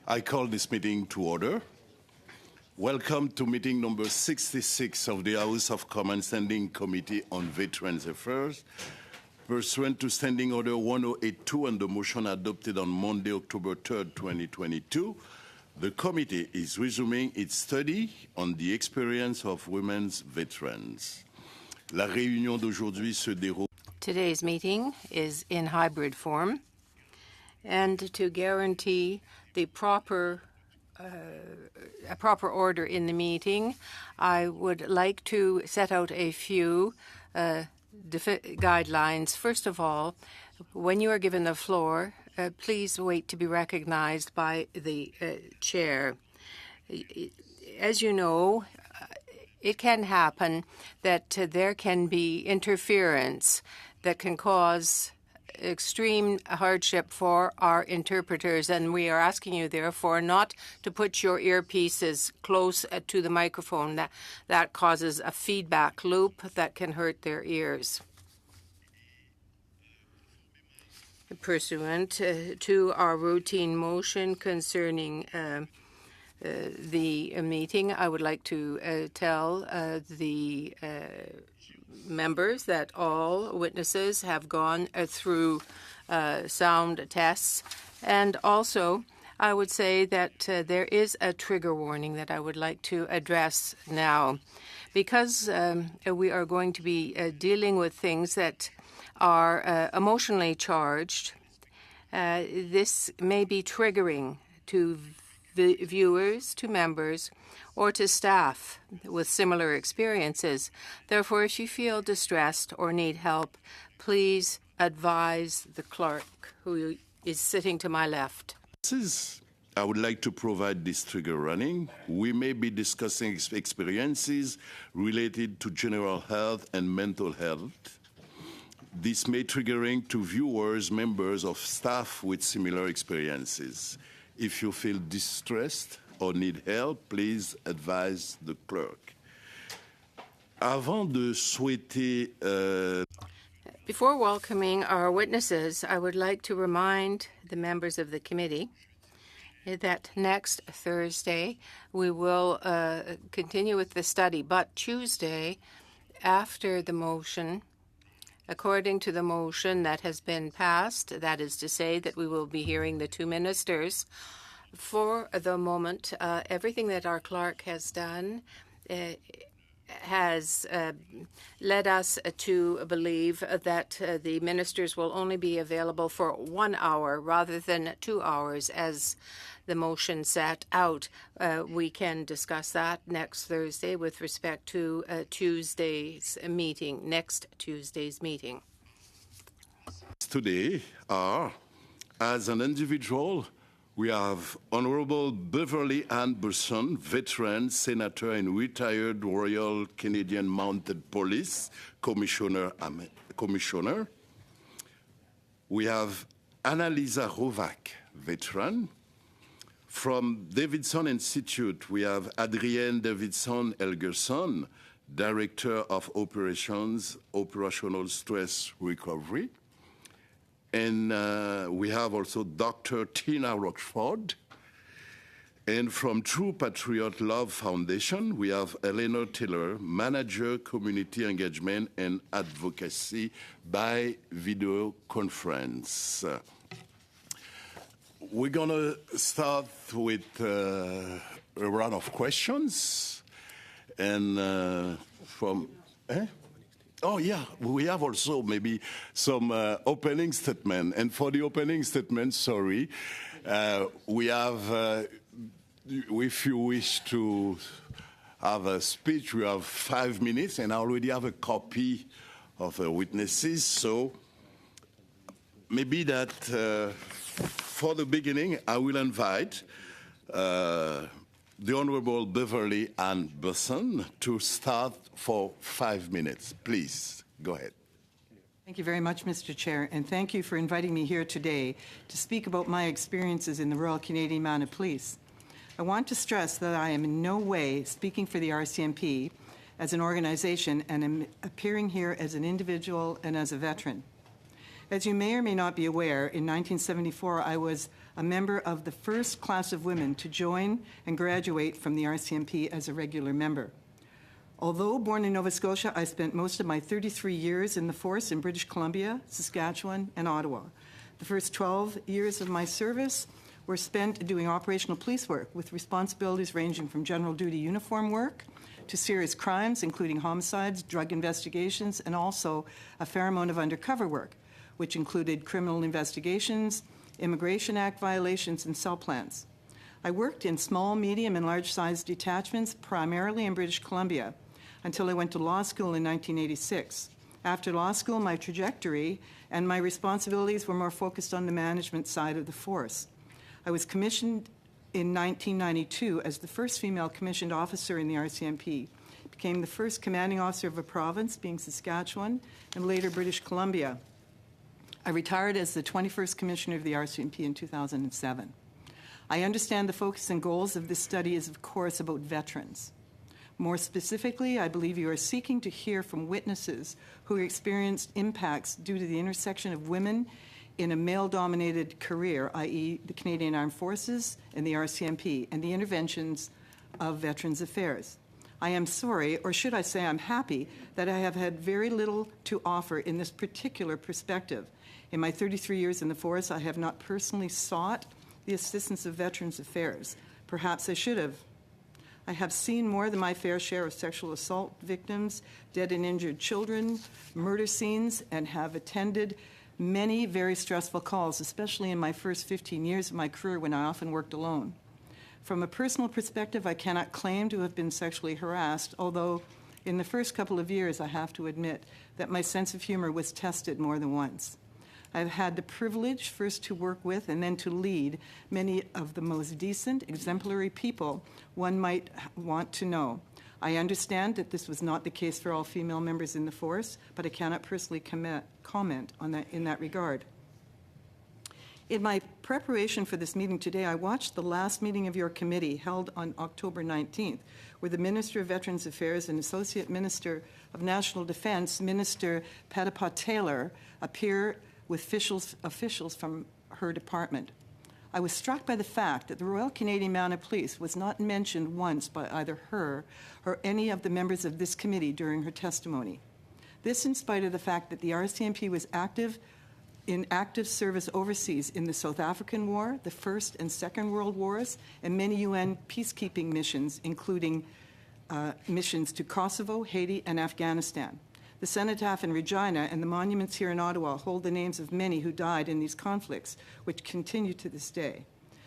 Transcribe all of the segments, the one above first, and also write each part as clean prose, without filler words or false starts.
I call this meeting to order. Welcome to meeting number 66 of the House of Commons Standing Committee on Veterans Affairs. Pursuant to Standing Order 1082 and the motion adopted on Monday, October 3rd, 2022, the committee is resuming its study on the experience of women's veterans. La réunion d'aujourd'hui se déroule. Today's meeting is in hybrid form, and to guarantee the proper order in the meeting, I would like to set out a few guidelines. First of all, when you are given the floor, please wait to be recognized by the chair. As you know, it can happen that there can be interference that can cause extreme hardship for our interpreters, and we are asking you, therefore, not to put your earpieces close to the microphone. That causes a feedback loop that can hurt their ears. Pursuant to our routine motion concerning the meeting, I would like to tell the members that all witnesses have gone through sound tests. And also, I would say that there is a trigger warning that I would like to address now. Because we are going to be dealing with things that are emotionally charged, this may be triggering to viewers, to members, or to staff with similar experiences. Therefore, if you feel distressed or need help, please advise the clerk who is sitting to my left. I would like to provide this trigger warning. We may be discussing experiences related to general health and mental health. This may triggering to viewers, members of staff with similar experiences. If you feel distressed or need help, please advise the clerk. Avant de souhaiter, Before welcoming our witnesses, I would like to remind the members of the committee that next Thursday we will continue with the study, but Tuesday, after the motion, according to the motion that has been passed, that is to say that we will be hearing the two ministers. For the moment, everything that our clerk has done has led us to believe that the ministers will only be available for 1 hour rather than 2 hours as the motion set out. We can discuss that next Thursday with respect to Tuesday's meeting, next Tuesday's meeting. Today are, as an individual, we have Honorable Beverly Ann Burson, veteran, senator, and retired Royal Canadian Mounted Police Commissioner. We have Annalisa Rovak, veteran. From Davidson Institute, we have Adrienne Davidson-Elgerson, Director of Operations, Operational Stress Recovery. And we have also Dr. Tina Rochford. And from True Patriot Love Foundation, we have Eleanor Taylor, Manager, Community Engagement and Advocacy by video conference. We're going to start with a round of questions. And from... Oh, yeah, we have also maybe some opening statement. And for the opening statement, sorry, we have, if you wish to have a speech, we have 5 minutes, and I already have a copy of the witnesses. So maybe that for the beginning, I will invite the Honorable Beverly Ann Burson to start for 5 minutes. Please, go ahead. Thank you very much, Mr. Chair, and thank you for inviting me here today to speak about my experiences in the Royal Canadian Mounted Police. I want to stress that I am in no way speaking for the RCMP as an organization, and am appearing here as an individual and as a veteran. As you may or may not be aware, in 1974, I was a member of the first class of women to join and graduate from the RCMP as a regular member. Although born in Nova Scotia, I spent most of my 33 years in the force in British Columbia, Saskatchewan, and Ottawa. The first 12 years of my service were spent doing operational police work with responsibilities ranging from general duty uniform work to serious crimes, including homicides, drug investigations, and also a fair amount of undercover work, which included criminal investigations, Immigration Act violations, and cell plans. I worked in small, medium, and large-sized detachments, primarily in British Columbia, until I went to law school in 1986. After law school, my trajectory and my responsibilities were more focused on the management side of the force. I was commissioned in 1992 as the first female commissioned officer in the RCMP, became the first commanding officer of a province, being Saskatchewan, and later British Columbia. I retired as the 21st Commissioner of the RCMP in 2007. I understand the focus and goals of this study is, of course, about veterans. More specifically, I believe you are seeking to hear from witnesses who experienced impacts due to the intersection of women in a male-dominated career, i.e. the Canadian Armed Forces and the RCMP, and the interventions of Veterans Affairs. I am sorry, or should I say I'm happy, that I have had very little to offer in this particular perspective. In my 33 years in the force, I have not personally sought the assistance of Veterans Affairs. Perhaps I should have. I have seen more than my fair share of sexual assault victims, dead and injured children, murder scenes, and have attended many very stressful calls, especially in my first 15 years of my career when I often worked alone. From a personal perspective, I cannot claim to have been sexually harassed, although in the first couple of years, I have to admit that my sense of humor was tested more than once. I've had the privilege first to work with and then to lead many of the most decent, exemplary people one might want to know. I understand that this was not the case for all female members in the force, but I cannot personally comment on that in that regard. In my preparation for this meeting today, I watched the last meeting of your committee held on October 19th, where the Minister of Veterans Affairs and Associate Minister of National Defense, Minister Patapah Taylor, appear with officials from her department. I was struck by the fact that the Royal Canadian Mounted Police was not mentioned once by either her or any of the members of this committee during her testimony. This in spite of the fact that the RCMP was in active service overseas in the South African War, the First and Second World Wars, and many UN peacekeeping missions, including missions to Kosovo, Haiti, and Afghanistan. The cenotaph in Regina and the monuments here in Ottawa hold the names of many who died in these conflicts, which continue to this day.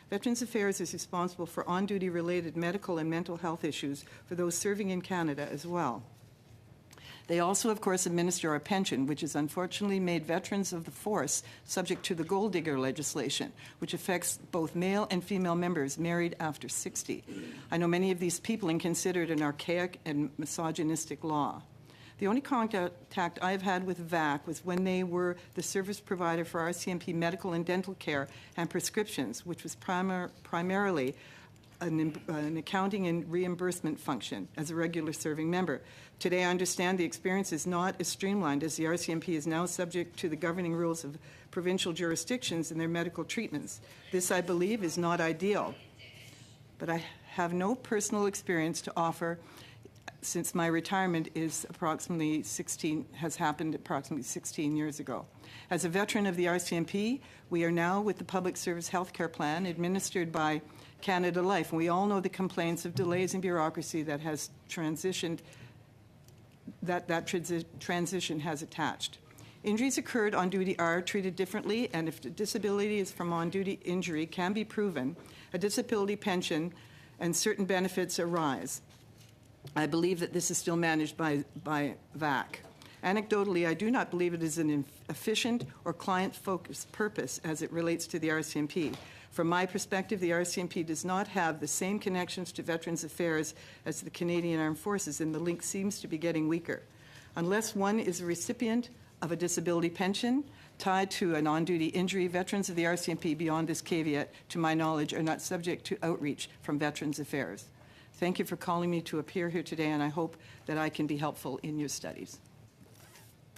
Veterans Affairs is responsible for on-duty related medical and mental health issues for those serving in Canada as well. They also, of course, administer our pension, which has unfortunately made veterans of the force subject to the gold digger legislation, which affects both male and female members married after 60. I know many of these people and consider it an archaic and misogynistic law. The only contact I've had with VAC was when they were the service provider for RCMP medical and dental care and prescriptions, which was primarily an accounting and reimbursement function as a regular serving member. Today, I understand the experience is not as streamlined as the RCMP is now subject to the governing rules of provincial jurisdictions and their medical treatments. This, I believe, is not ideal. But I have no personal experience to offer since my retirement has happened approximately 16 years ago. As a veteran of the RCMP, we are now with the Public Service Healthcare Plan administered by Canada Life, and we all know the complaints of delays and bureaucracy that has transition has attached. Injuries occurred on duty are treated differently, and if the disability is from on-duty injury can be proven, a disability pension and certain benefits arise. I believe that this is still managed by VAC. Anecdotally, I do not believe it is an efficient or client-focused purpose as it relates to the RCMP. From my perspective, the RCMP does not have the same connections to Veterans Affairs as the Canadian Armed Forces, and the link seems to be getting weaker. Unless one is a recipient of a disability pension tied to an on-duty injury, veterans of the RCMP beyond this caveat, to my knowledge, are not subject to outreach from Veterans Affairs. Thank you for calling me to appear here today, and I hope that I can be helpful in your studies.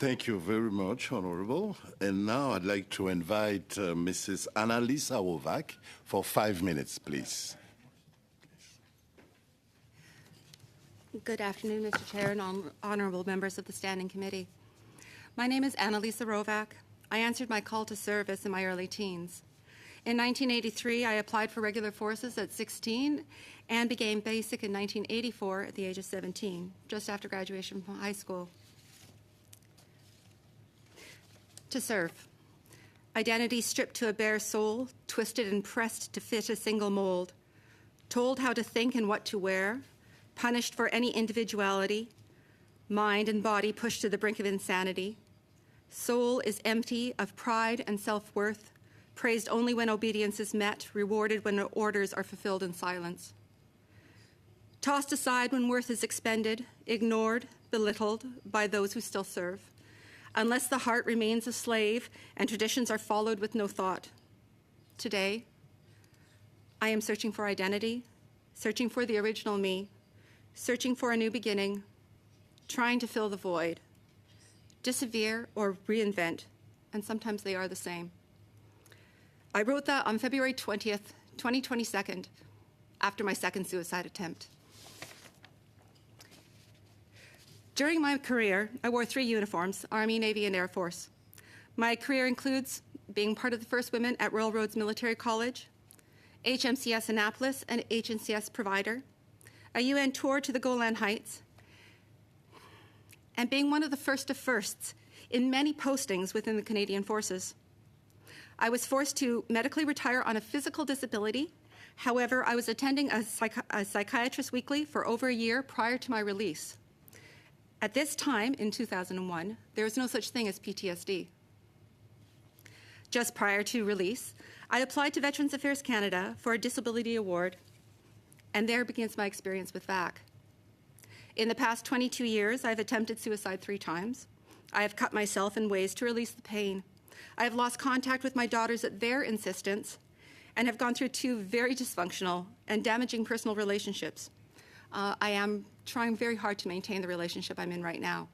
Thank you very much, Honorable. And now I'd like to invite Mrs. Annalisa Rovac for 5 minutes, please. Good afternoon, Mr. Chair and honorable members of the Standing Committee. My name is Annalisa Rovac. I answered my call to service in my early teens. In 1983, I applied for regular forces at 16 and became basic in 1984 at the age of 17, just after graduation from high school. To serve. Identity stripped to a bare soul, twisted and pressed to fit a single mold. Told how to think and what to wear, punished for any individuality, mind and body pushed to the brink of insanity. Soul is empty of pride and self-worth, praised only when obedience is met, rewarded when orders are fulfilled in silence. Tossed aside when worth is expended, ignored, belittled by those who still serve, unless the heart remains a slave and traditions are followed with no thought. Today, I am searching for identity, searching for the original me, searching for a new beginning, trying to fill the void, disappear or reinvent, and sometimes they are the same. I wrote that on February 20th, 2022, after my second suicide attempt. During my career, I wore 3 uniforms, Army, Navy, and Air Force. My career includes being part of the first women at Royal Roads Military College, HMCS Annapolis, and HNCS provider, a UN tour to the Golan Heights, and being one of the first of firsts in many postings within the Canadian Forces. I was forced to medically retire on a physical disability. However, I was attending a psychiatrist weekly for over a year prior to my release. At this time, in 2001, there was no such thing as PTSD. Just prior to release, I applied to Veterans Affairs Canada for a disability award, and there begins my experience with VAC. In the past 22 years, I've attempted suicide 3 times. I have cut myself in ways to release the pain. I have lost contact with my daughters at their insistence and have gone through 2 very dysfunctional and damaging personal relationships. I am trying very hard to maintain the relationship I'm in right now.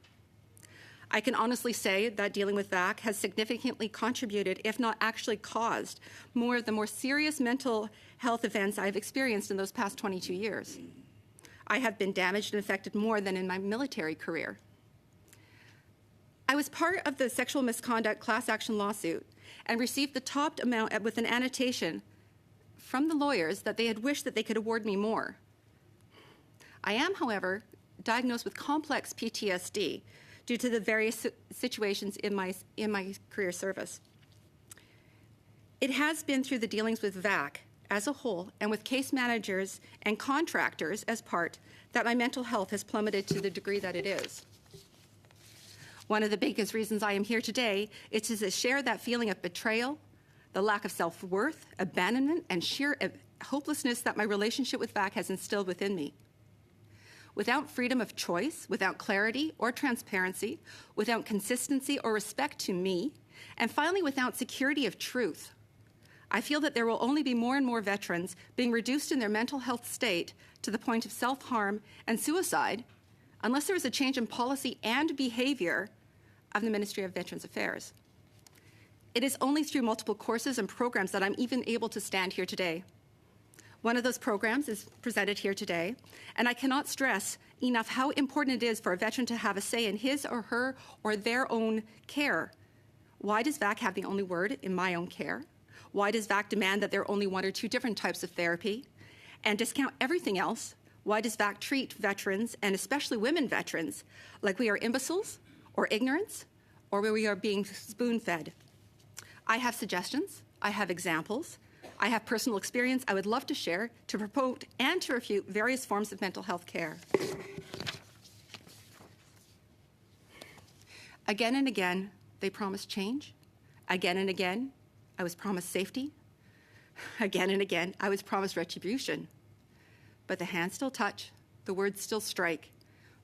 I can honestly say that dealing with VAC has significantly contributed, if not actually caused, more of the more serious mental health events I've experienced in those past 22 years. I have been damaged and affected more than in my military career. I was part of the sexual misconduct class action lawsuit and received the topped amount with an annotation from the lawyers that they had wished that they could award me more. I am, however, diagnosed with complex PTSD due to the various situations in my career service. It has been through the dealings with VAC as a whole and with case managers and contractors as part that my mental health has plummeted to the degree that it is. One of the biggest reasons I am here today is to share that feeling of betrayal, the lack of self-worth, abandonment, and sheer hopelessness that my relationship with VAC has instilled within me. Without freedom of choice, without clarity or transparency, without consistency or respect to me, and finally without security of truth, I feel that there will only be more and more veterans being reduced in their mental health state to the point of self-harm and suicide unless there is a change in policy and behavior of the Ministry of Veterans Affairs. It is only through multiple courses and programs that I'm even able to stand here today. One of those programs is presented here today, and I cannot stress enough how important it is for a veteran to have a say in his or her or their own care. Why does VAC have the only word in my own care? Why does VAC demand that there are only 1 or 2 different types of therapy and discount everything else? Why does VAC treat veterans, and especially women veterans, like we are imbeciles or ignorance, or where we are being spoon-fed? I have suggestions, I have examples, I have personal experience I would love to share to promote and to refute various forms of mental health care. Again and again, they promised change. Again and again, I was promised safety. Again and again, I was promised retribution. But the hands still touch, the words still strike,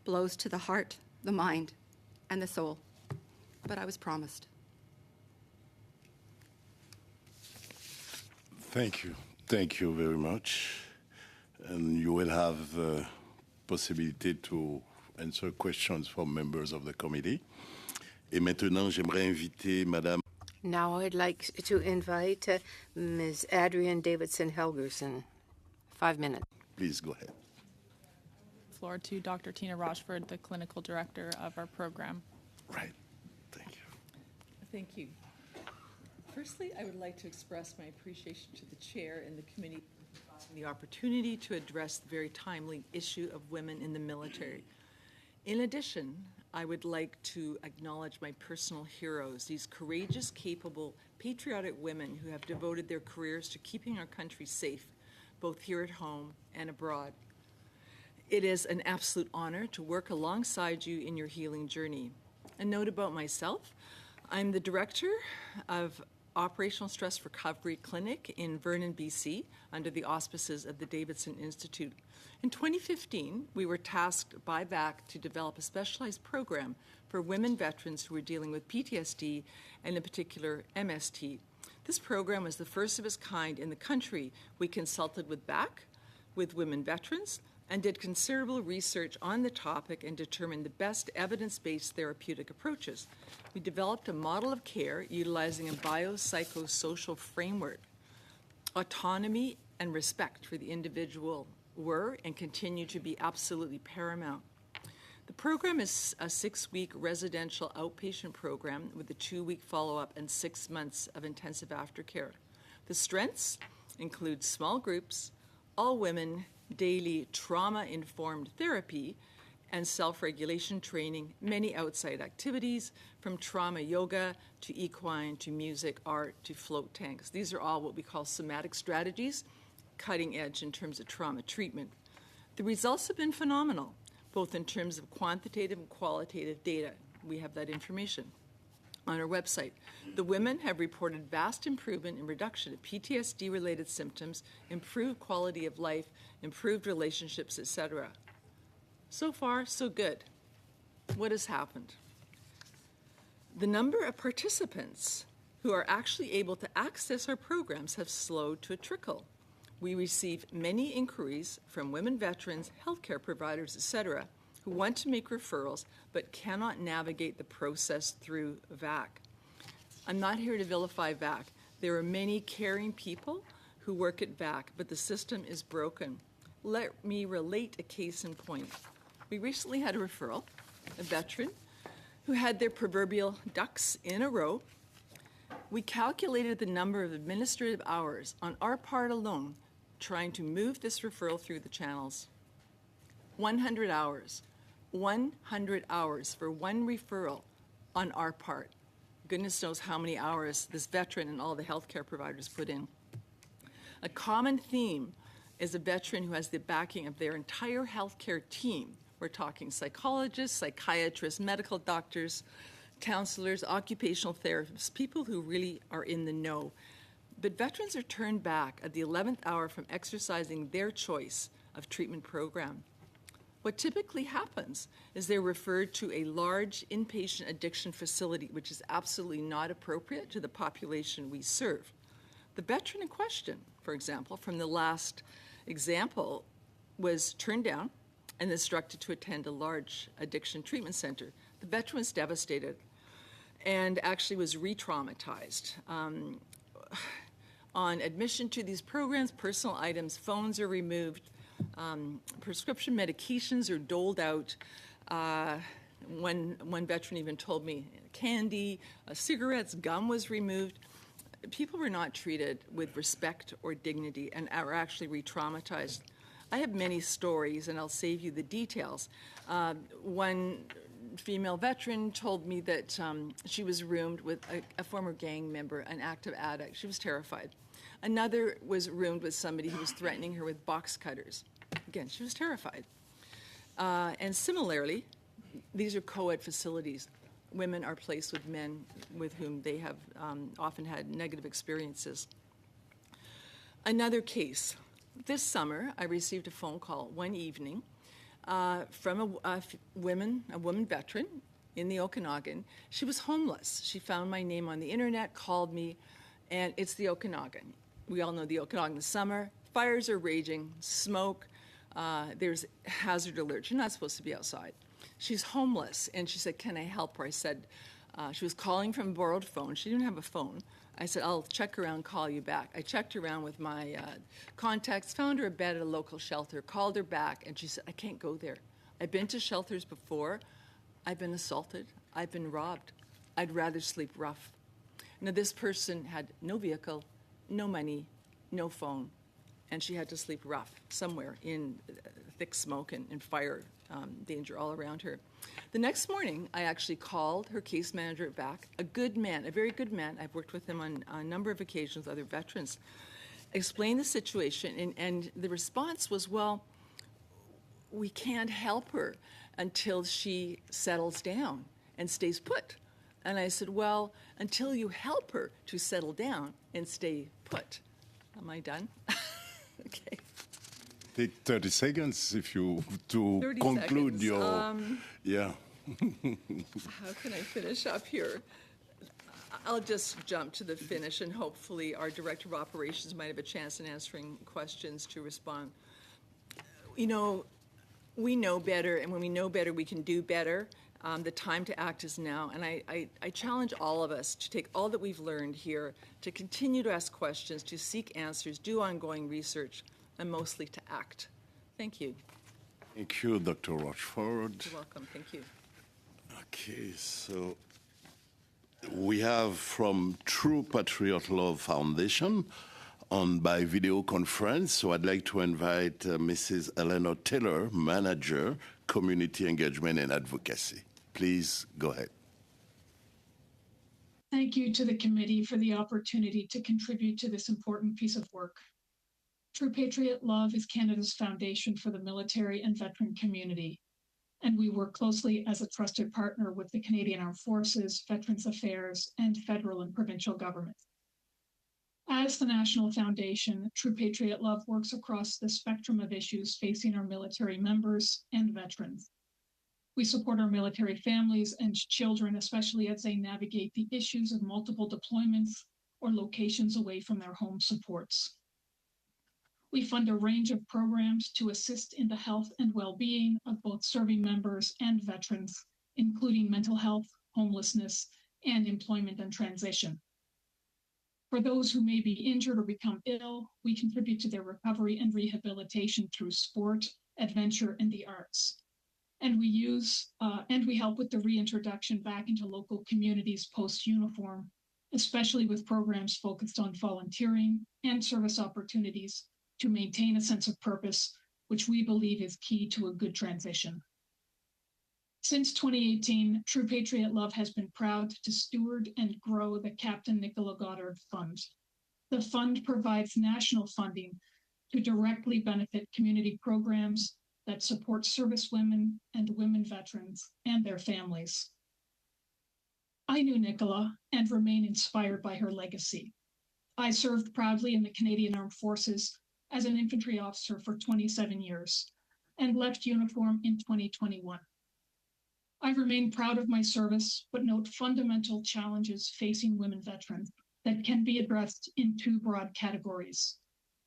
blows to the heart, the mind, and the soul. But I was promised. Thank you. Thank you very much. And you will have the possibility to answer questions from members of the committee. Et maintenant, j'aimerais inviter Madame. Now I'd like to invite Ms. Adrienne Davidson Helgerson. 5 minutes. Please go ahead. Floor to Dr. Tina Rochford, the clinical director of our program. Right. Thank you. Thank you. Firstly, I would like to express my appreciation to the chair and the committee for providing the opportunity to address the very timely issue of women in the military. In addition, I would like to acknowledge my personal heroes, these courageous, capable, patriotic women who have devoted their careers to keeping our country safe, both here at home and abroad. It is an absolute honor to work alongside you in your healing journey. A note about myself, I'm the director of Operational Stress Recovery Clinic in Vernon, BC, under the auspices of the Davidson Institute. In 2015, we were tasked by VAC to develop a specialized program for women veterans who were dealing with PTSD and in particular MST. This program was the first of its kind in the country. We consulted with VAC, with women veterans, and did considerable research on the topic and determined the best evidence-based therapeutic approaches. We developed a model of care utilizing a biopsychosocial framework. Autonomy and respect for the individual were and continue to be absolutely paramount. The program is a 6-week residential outpatient program with a 2-week follow-up and 6 months of intensive aftercare. The strengths include small groups, all women, daily trauma-informed therapy, and self-regulation training, many outside activities, from trauma yoga to equine to music, art to float tanks. These are all what we call somatic strategies, cutting edge in terms of trauma treatment. The results have been phenomenal, both in terms of quantitative and qualitative data. We have that information on our website. The women have reported vast improvement in reduction of PTSD-related symptoms, improved quality of life, improved relationships, etc. So far, so good. What has happened? The number of participants who are actually able to access our programs have slowed to a trickle. We receive many inquiries from women veterans, healthcare providers, etc., who want to make referrals but cannot navigate the process through VAC. I'm not here to vilify VAC. There are many caring people who work at VAC, but the system is broken. Let me relate a case in point. We recently had a referral, a veteran who had their proverbial ducks in a row. We calculated the number of administrative hours on our part alone trying to move this referral through the channels. 100 hours. 100 hours for one referral on our part. Goodness knows how many hours this veteran and all the healthcare providers put in. A common theme is a veteran who has the backing of their entire healthcare team. We're talking psychologists, psychiatrists, medical doctors, counselors, occupational therapists, people who really are in the know. But veterans are turned back at the 11th hour from exercising their choice of treatment program. What typically happens is they're referred to a large inpatient addiction facility, which is absolutely not appropriate to the population we serve. The veteran in question, for example, from the last example, was turned down and instructed to attend a large addiction treatment center. The veteran was devastated and actually was re-traumatized. On admission to these programs, personal items, phones are removed, prescription medications are doled out. One veteran even told me candy, cigarettes, gum was removed. People were not treated with respect or dignity and are actually re-traumatized. I have many stories, and I'll save you the details. One female veteran told me that she was roomed with a former gang member, an active addict. She was terrified. Another was roomed with somebody who was threatening her with box cutters. Again, she was terrified. And similarly, these are co-ed facilities. Women are placed with men with whom they have often had negative experiences. Another case. This summer, I received a phone call one evening from a woman veteran in the Okanagan. She was homeless. She found my name on the internet, called me, and it's the Okanagan. We all know the Okanagan this summer. Fires are raging, smoke, there's hazard alerts. You're not supposed to be outside. She's homeless, and she said, can I help her? I said, She was calling from a borrowed phone. She didn't have a phone. I said, I'll check around, call you back. I checked around with my contacts, found her a bed at a local shelter, called her back, and she said, I can't go there. I've been to shelters before. I've been assaulted. I've been robbed. I'd rather sleep rough. Now, this person had no vehicle, no money, no phone, and she had to sleep rough somewhere in thick smoke and fire danger all around her. The next morning, I actually called her case manager back, a good man, a very good man. I've worked with him on a number of occasions with other veterans. Explained the situation, and the response was, well, we can't help her until she settles down and stays put. And I said, well, until you help her to settle down and stay put. Am I done? Okay. Take 30 seconds if you to 30 conclude seconds. your. Yeah. How can I finish up here? I'll just jump to the finish, and hopefully our Director of Operations might have a chance in answering questions to respond. You know, we know better, and when we know better, we can do better. The time to act is now, and I challenge all of us to take all that we've learned here, to continue to ask questions, to seek answers, do ongoing research, and mostly to act. Thank you. Thank you, Dr. Rochford. You're welcome. Thank you. Okay, so we have from True Patriot Love Foundation on by video conference. So I'd like to invite Mrs. Eleanor Taylor, Manager, Community Engagement and Advocacy. Please go ahead. Thank you to the committee for the opportunity to contribute to this important piece of work. True Patriot Love is Canada's foundation for the military and veteran community, and we work closely as a trusted partner with the Canadian Armed Forces, Veterans Affairs, and federal and provincial governments. As the National Foundation, True Patriot Love works across the spectrum of issues facing our military members and veterans. We support our military families and children, especially as they navigate the issues of multiple deployments or locations away from their home supports. We fund a range of programs to assist in the health and well-being of both serving members and veterans, including mental health, homelessness, and employment and transition. For those who may be injured or become ill, we contribute to their recovery and rehabilitation through sport, adventure, and the arts. And we help with the reintroduction back into local communities post-uniform, especially with programs focused on volunteering and service opportunities to maintain a sense of purpose, which we believe is key to a good transition. Since 2018, True Patriot Love has been proud to steward and grow the Captain Nicola Goddard Fund. The fund provides national funding to directly benefit community programs that support service women and women veterans and their families. I knew Nicola and remain inspired by her legacy. I served proudly in the Canadian Armed Forces as an infantry officer for 27 years and left uniform in 2021. I remain proud of my service, but note fundamental challenges facing women veterans that can be addressed in two broad categories.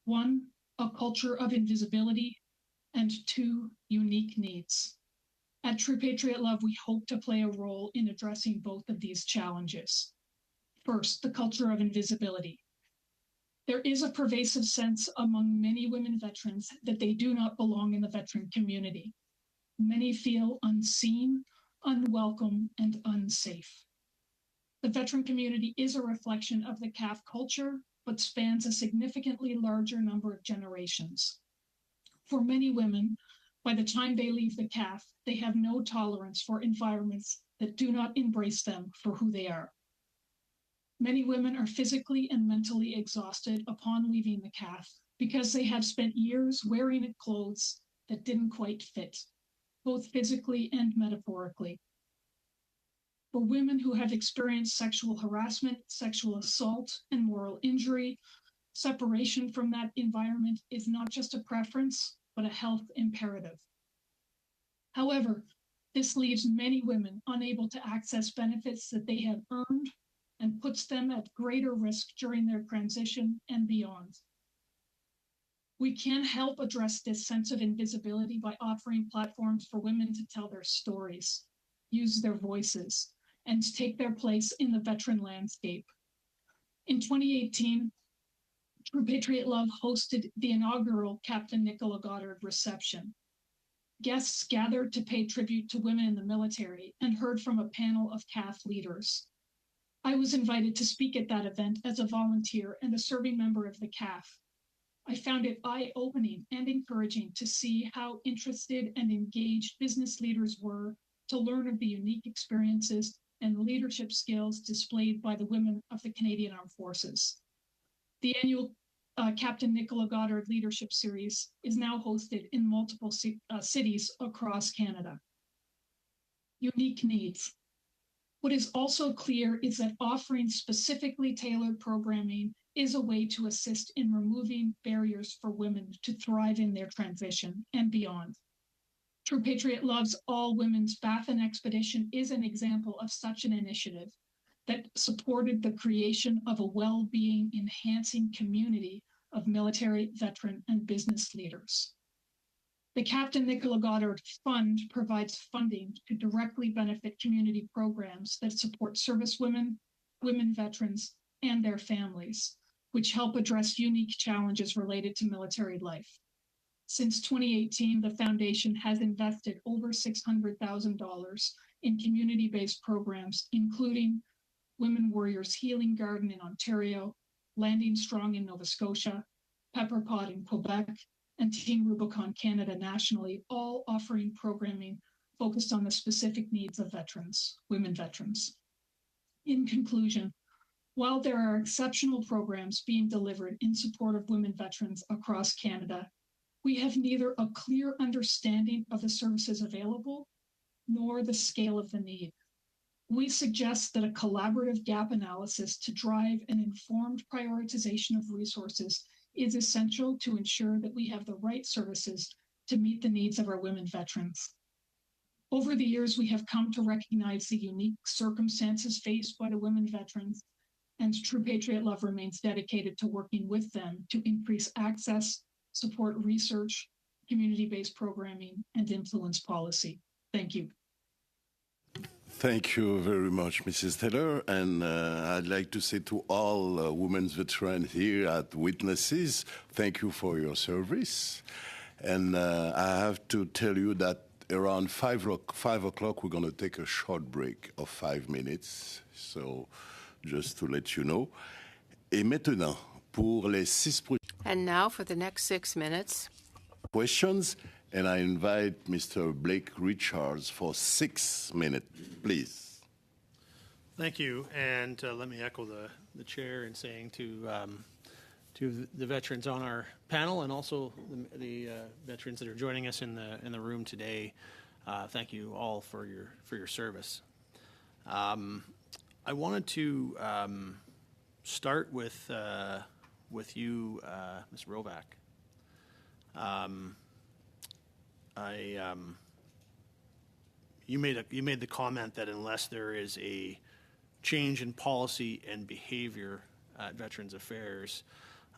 One, a culture of invisibility, and two, unique needs. At True Patriot Love, we hope to play a role in addressing both of these challenges. First, the culture of invisibility. There is a pervasive sense among many women veterans that they do not belong in the veteran community. Many feel unseen, unwelcome, and unsafe. The veteran community is a reflection of the CAF culture, but spans a significantly larger number of generations. For many women, by the time they leave the CAF, they have no tolerance for environments that do not embrace them for who they are. Many women are physically and mentally exhausted upon leaving the CAF because they have spent years wearing clothes that didn't quite fit, both physically and metaphorically. For women who have experienced sexual harassment, sexual assault, and moral injury, separation from that environment is not just a preference, but a health imperative. However, this leaves many women unable to access benefits that they have earned and puts them at greater risk during their transition and beyond. We can help address this sense of invisibility by offering platforms for women to tell their stories, use their voices, and take their place in the veteran landscape. In 2018, True Patriot Love hosted the inaugural Captain Nicola Goddard reception. Guests gathered to pay tribute to women in the military and heard from a panel of CAF leaders. I was invited to speak at that event as a volunteer and a serving member of the CAF. I found it eye-opening and encouraging to see how interested and engaged business leaders were to learn of the unique experiences and leadership skills displayed by the women of the Canadian Armed Forces. The annual Captain Nicola Goddard Leadership Series is now hosted in multiple cities across Canada. Unique needs. What is also clear is that offering specifically tailored programming is a way to assist in removing barriers for women to thrive in their transition and beyond. True Patriot Love's All Women's Baffin Expedition is an example of such an initiative that supported the creation of a well-being enhancing community of military, veteran, and business leaders. The Captain Nicola Goddard Fund provides funding to directly benefit community programs that support service women, women veterans, and their families, which help address unique challenges related to military life. Since 2018, the foundation has invested over $600,000 in community-based programs, including Women Warriors Healing Garden in Ontario, Landing Strong in Nova Scotia, Pepper Pot in Quebec, and Team Rubicon Canada nationally, all offering programming focused on the specific needs of veterans, women veterans. In conclusion, while there are exceptional programs being delivered in support of women veterans across Canada, we have neither a clear understanding of the services available nor the scale of the need. We suggest that a collaborative gap analysis to drive an informed prioritization of resources is essential to ensure that we have the right services to meet the needs of our women veterans. Over the years, we have come to recognize the unique circumstances faced by the women veterans, and True Patriot Love remains dedicated to working with them to increase access, support research, community-based programming, and influence policy. Thank you. Thank you very much, Mrs. Taylor. And I'd like to say to all women's veterans here at Witnesses, thank you for your service. And I have to tell you that around 5 o'clock, we're going to take a short break of 5 minutes. So just to let you know. Et maintenant, pour les 6 And now for the next 6 minutes. Questions. And I invite Mr. Blake Richards for 6 minutes, please. Thank you, and let me echo the chair in saying to the veterans on our panel and also the veterans that are joining us in the room today, thank you all for your service. I wanted to start with you, Ms. Rovac. You made the comment that unless there is a change in policy and behavior at Veterans Affairs,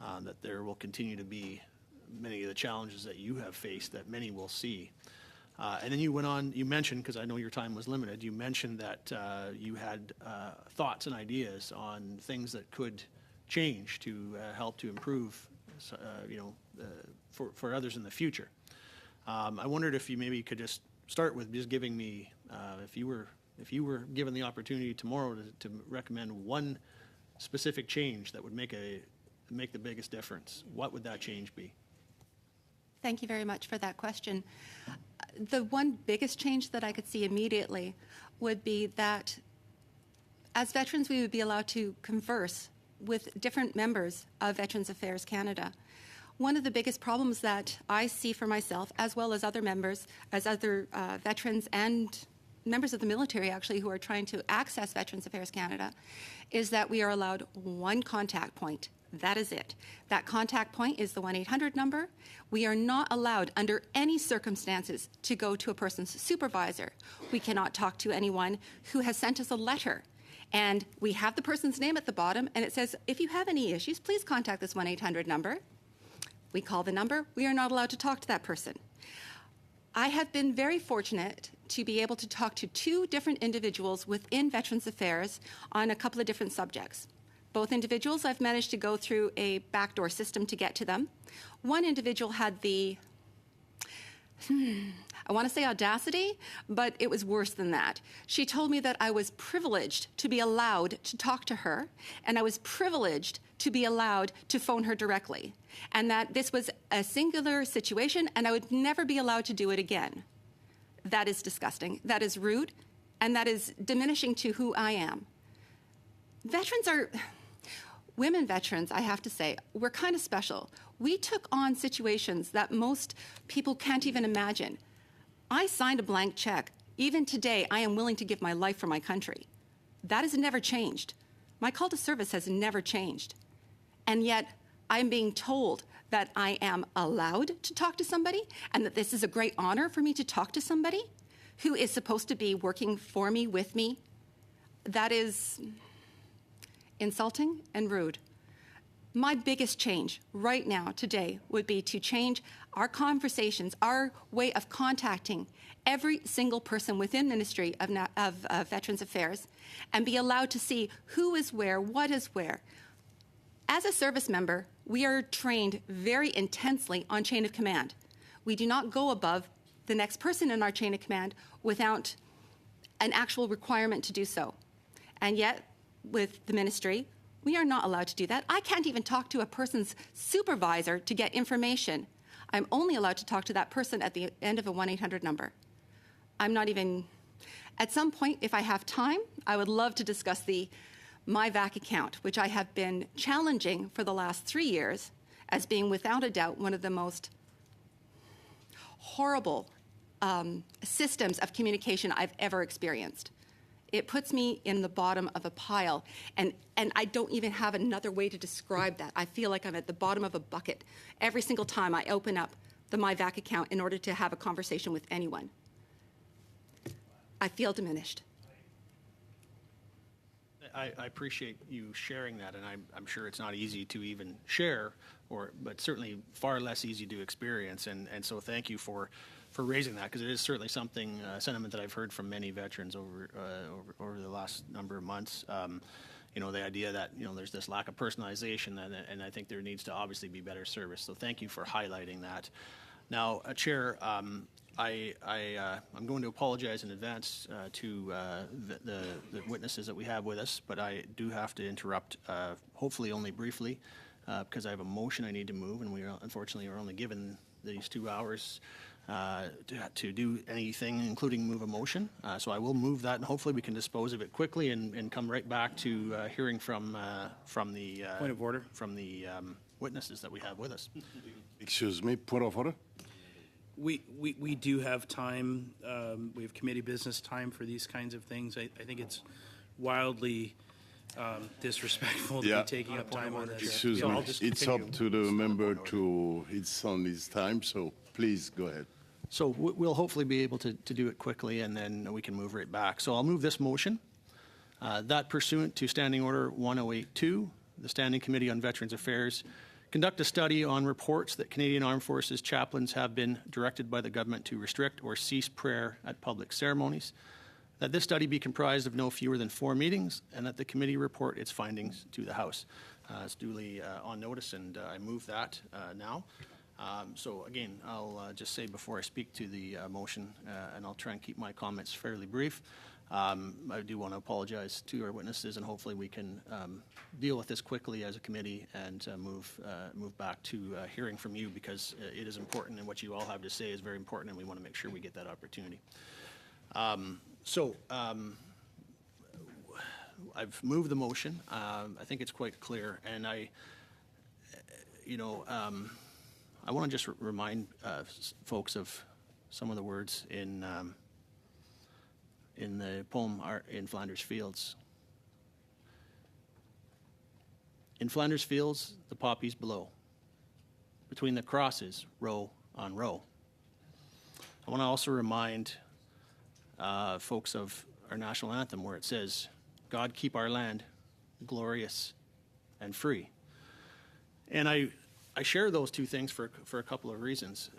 that there will continue to be many of the challenges that you have faced that many will see. And then you went on, you mentioned, because I know your time was limited, you mentioned that you had thoughts and ideas on things that could change to help to improve, for others in the future. I wondered if you maybe could just start with just giving me, if you were given the opportunity tomorrow to recommend one specific change that would make the biggest difference, what would that change be? Thank you very much for that question. The one biggest change that I could see immediately would be that as veterans, we would be allowed to converse with different members of Veterans Affairs Canada. One of the biggest problems that I see for myself, as well as other members, veterans and members of the military actually who are trying to access Veterans Affairs Canada, is that we are allowed one contact point. That is it. That contact point is the 1-800 number. We are not allowed under any circumstances to go to a person's supervisor. We cannot talk to anyone who has sent us a letter. And we have the person's name at the bottom, and it says, if you have any issues, please contact this 1-800 number. We call the number. We are not allowed to talk to that person. I have been very fortunate to be able to talk to two different individuals within Veterans Affairs on a couple of different subjects. Both individuals, I've managed to go through a backdoor system to get to them. One individual had the, I want to say audacity, but it was worse than that. She told me that I was privileged to be allowed to talk to her, and I was privileged to be allowed to phone her directly, and that this was a singular situation and I would never be allowed to do it again. That is disgusting, that is rude, and that is diminishing to who I am. Women veterans, I have to say, we're kind of special. We took on situations that most people can't even imagine. I signed a blank check. Even today, I am willing to give my life for my country. That has never changed. My call to service has never changed. And yet, I'm being told that I am allowed to talk to somebody and that this is a great honor for me to talk to somebody who is supposed to be working for me, with me. That is insulting and rude. My biggest change right now, today, would be to change our conversations, our way of contacting every single person within Ministry of Veterans Affairs, and be allowed to see who is where, what is where. As a service member, we are trained very intensely on chain of command. We do not go above the next person in our chain of command without an actual requirement to do so. And yet, with the ministry, we are not allowed to do that. I can't even talk to a person's supervisor to get information. I'm only allowed to talk to that person at the end of a 1-800 number. I'm not even, at some point, if I have time, I would love to discuss the MyVac account, which I have been challenging for the last 3 years as being without a doubt one of the most horrible systems of communication I've ever experienced. It puts me in the bottom of a pile, and I don't even have another way to describe that. I feel like I'm at the bottom of a bucket every single time I open up the MyVac account in order to have a conversation with anyone. I feel diminished. I appreciate you sharing that, and I'm sure it's not easy to even share, but certainly far less easy to experience. And so thank you for raising that, because it is certainly something, sentiment that I've heard from many veterans over the last number of months. The idea that there's this lack of personalization, and I think there needs to obviously be better service. So thank you for highlighting that. Now, Chair, I'm going to apologize in advance to the witnesses that we have with us, but I do have to interrupt, hopefully only briefly, because I have a motion I need to move, and we unfortunately are only given these 2 hours to do anything, including move a motion. So I will move that, and hopefully we can dispose of it quickly and come right back to hearing from the point of order from the witnesses that we have with us. Excuse me, point of order? We do have time. We have committee business time for these kinds of things. I think it's wildly disrespectful to be taking up time on this. Excuse me, it's up to the member it's on his time, so please go ahead. So we'll hopefully be able to do it quickly, and then we can move right back. So I'll move this motion. That pursuant to Standing Order 1082, the Standing Committee on Veterans Affairs conduct a study on reports that Canadian Armed Forces chaplains have been directed by the government to restrict or cease prayer at public ceremonies, that this study be comprised of no fewer than 4 meetings, and that the committee report its findings to the House. It's duly on notice, and I move that now. So again, I'll just say before I speak to the motion, and I'll try and keep my comments fairly brief, I do want to apologize to our witnesses, and hopefully we can deal with this quickly as a committee and move back to hearing from you, because it is important, and what you all have to say is very important, and we want to make sure we get that opportunity. I've moved the motion. I think it's quite clear, and I want to just remind folks of some of the words in the poem In Flanders Fields. In Flanders Fields, the poppies blow. Between the crosses, row on row. I want to also remind folks of our national anthem, where it says, God keep our land glorious and free. And I share those two things for a couple of reasons.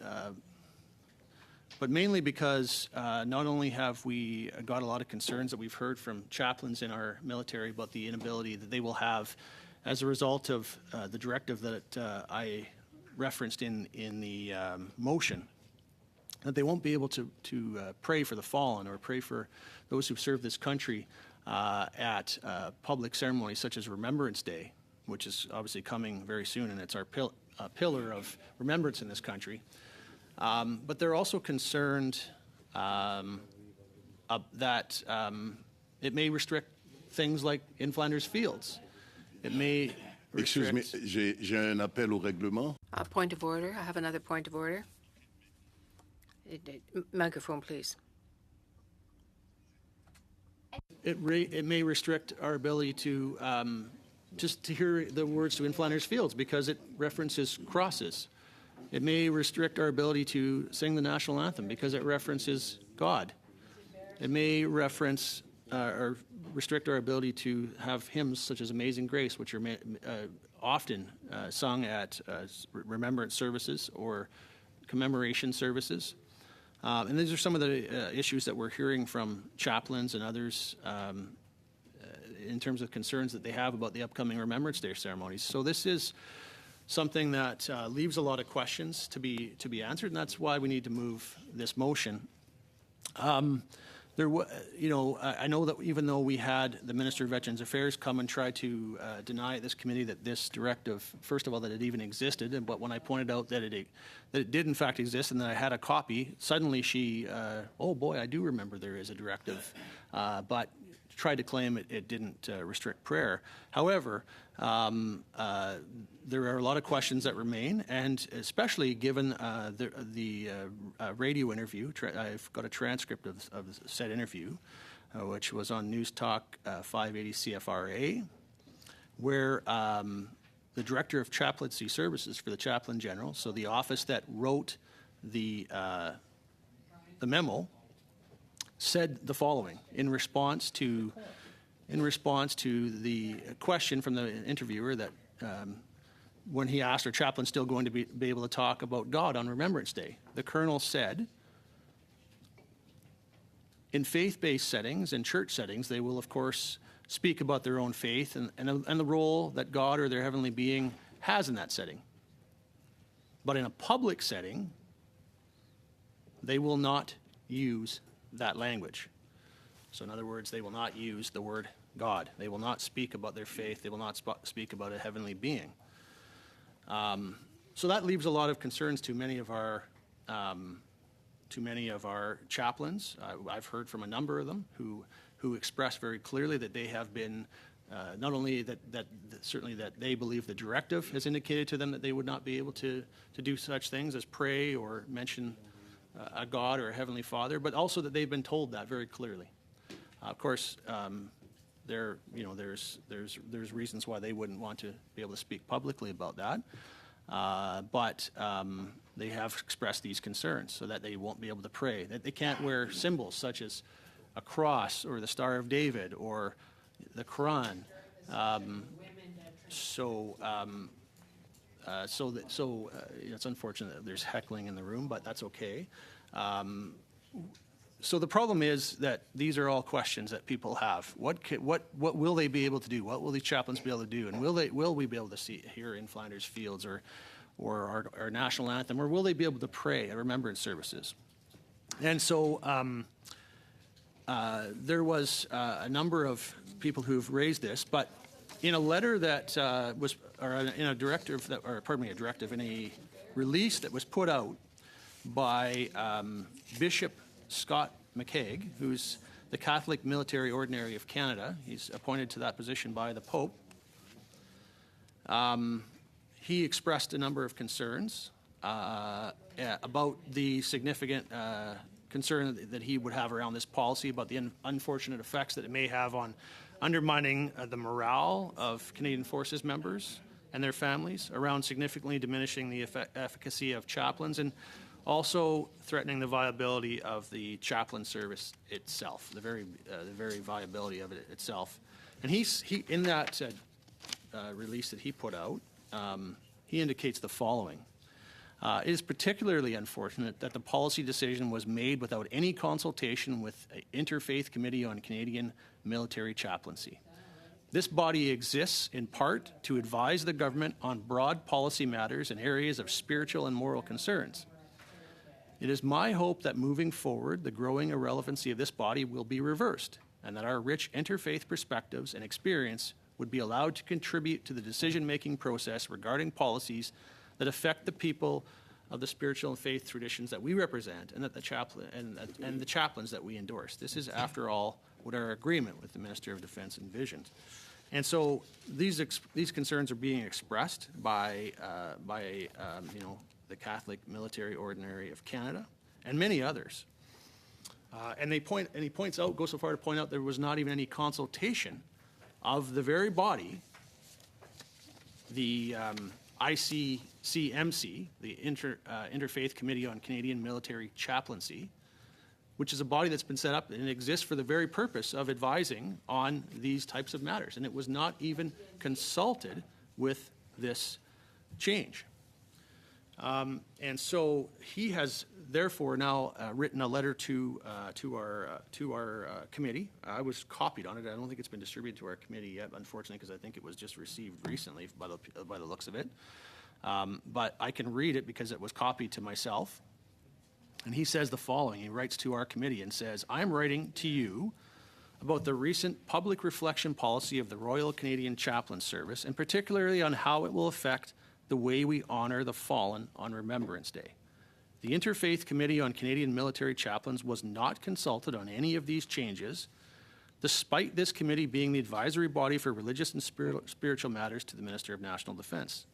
but mainly because not only have we got a lot of concerns that we've heard from chaplains in our military about the inability that they will have as a result of the directive that I referenced in the motion, that they won't be able to pray for the fallen or pray for those who've served this country at public ceremonies such as Remembrance Day, which is obviously coming very soon, and it's our pillar of remembrance in this country. But they're also concerned that it may restrict things like in Flanders Fields. It may Excuse me, restrict... j'ai un appel au règlement. Point of order. I have another point of order. Microphone, please. It may restrict our ability to just to hear the words to In Flanders Fields because it references crosses. It may restrict our ability to sing the national anthem because it references God. It may reference or restrict our ability to have hymns such as Amazing Grace, which are often sung at remembrance services or commemoration services. And these are some of the issues that we're hearing from chaplains and others in terms of concerns that they have about the upcoming Remembrance Day ceremonies. So this is something that leaves a lot of questions to be answered, and that's why we need to move this motion. I know that even though we had the Minister of Veterans Affairs come and try to deny at this committee that this directive, first of all, that it even existed, but when I pointed out that it did in fact exist and that I had a copy, suddenly she, oh boy, I do remember there is a directive, but tried to claim it didn't restrict prayer. However, there are a lot of questions that remain, and especially given the radio interview. I've got a transcript of said interview, which was on News Talk 580 CFRA, where the Director of Chaplaincy Services for the Chaplain General, so the office that wrote the memo, said the following in response to the question from the interviewer that when he asked, are chaplains still going to be able to talk about God on Remembrance Day? The Colonel said, in faith-based settings and church settings, they will, of course, speak about their own faith and the role that God or their heavenly being has in that setting. But in a public setting, they will not use that language. So in other words, they will not use the word God. They will not speak about their faith. They will not speak about a heavenly being. So that leaves a lot of concerns to many of our chaplains. I've heard from a number of them who express very clearly that they have been not only that certainly that they believe the directive has indicated to them that they would not be able to do such things as pray or mention a God or a Heavenly Father, but also that they've been told that very clearly. Of course, there's reasons why they wouldn't want to be able to speak publicly about that, but they have expressed these concerns so that they won't be able to pray, that they can't wear symbols such as a cross or the Star of David or the Quran. It's unfortunate that there's heckling in the room, but that's okay. So the problem is that these are all questions that people have. What will they be able to do? What will these chaplains be able to do? And will we be able to see here in Flanders Fields or our national anthem, or will they be able to pray at remembrance services? And so there was a number of people who've raised this, but in a letter that in a release that was put out by Bishop Scott McCaig, who's the Catholic Military Ordinary of Canada. He's appointed to that position by the Pope. He expressed a number of concerns about the significant concern that he would have around this policy, about the unfortunate effects that it may have on undermining the morale of Canadian Forces members and their families, around significantly diminishing the efficacy of chaplains, and also threatening the viability of the chaplain service itself, the very viability of it itself. And he in that release that he put out, he indicates the following. It is particularly unfortunate that the policy decision was made without any consultation with an Interfaith Committee on Canadian Military Chaplaincy. This body exists in part to advise the government on broad policy matters in areas of spiritual and moral concerns. It is my hope that moving forward, the growing irrelevancy of this body will be reversed, and that our rich interfaith perspectives and experience would be allowed to contribute to the decision-making process regarding policies that affect the people of the spiritual and faith traditions that we represent, and that the the chaplains that we endorse. This is, after all, what our agreement with the Minister of Defense envisioned. And so these concerns are being expressed by the Catholic Military Ordinary of Canada and many others. And he goes so far to point out there was not even any consultation of the very body, the ICCMC, the Interfaith Committee on Canadian Military Chaplaincy, which is a body that's been set up and exists for the very purpose of advising on these types of matters. And it was not even consulted with this change. And so he has therefore now written a letter to our committee. I was copied on it. I don't think it's been distributed to our committee yet, unfortunately, because I think it was just received recently by the looks of it. But I can read it because it was copied to myself. And he says the following. He writes to our committee and says, "I'm writing to you about the recent public reflection policy of the Royal Canadian Chaplain Service, and particularly on how it will affect the way we honor the fallen on Remembrance Day. The Interfaith Committee on Canadian Military Chaplains was not consulted on any of these changes, despite this committee being the advisory body for religious and spiritual matters to the Minister of National Defense.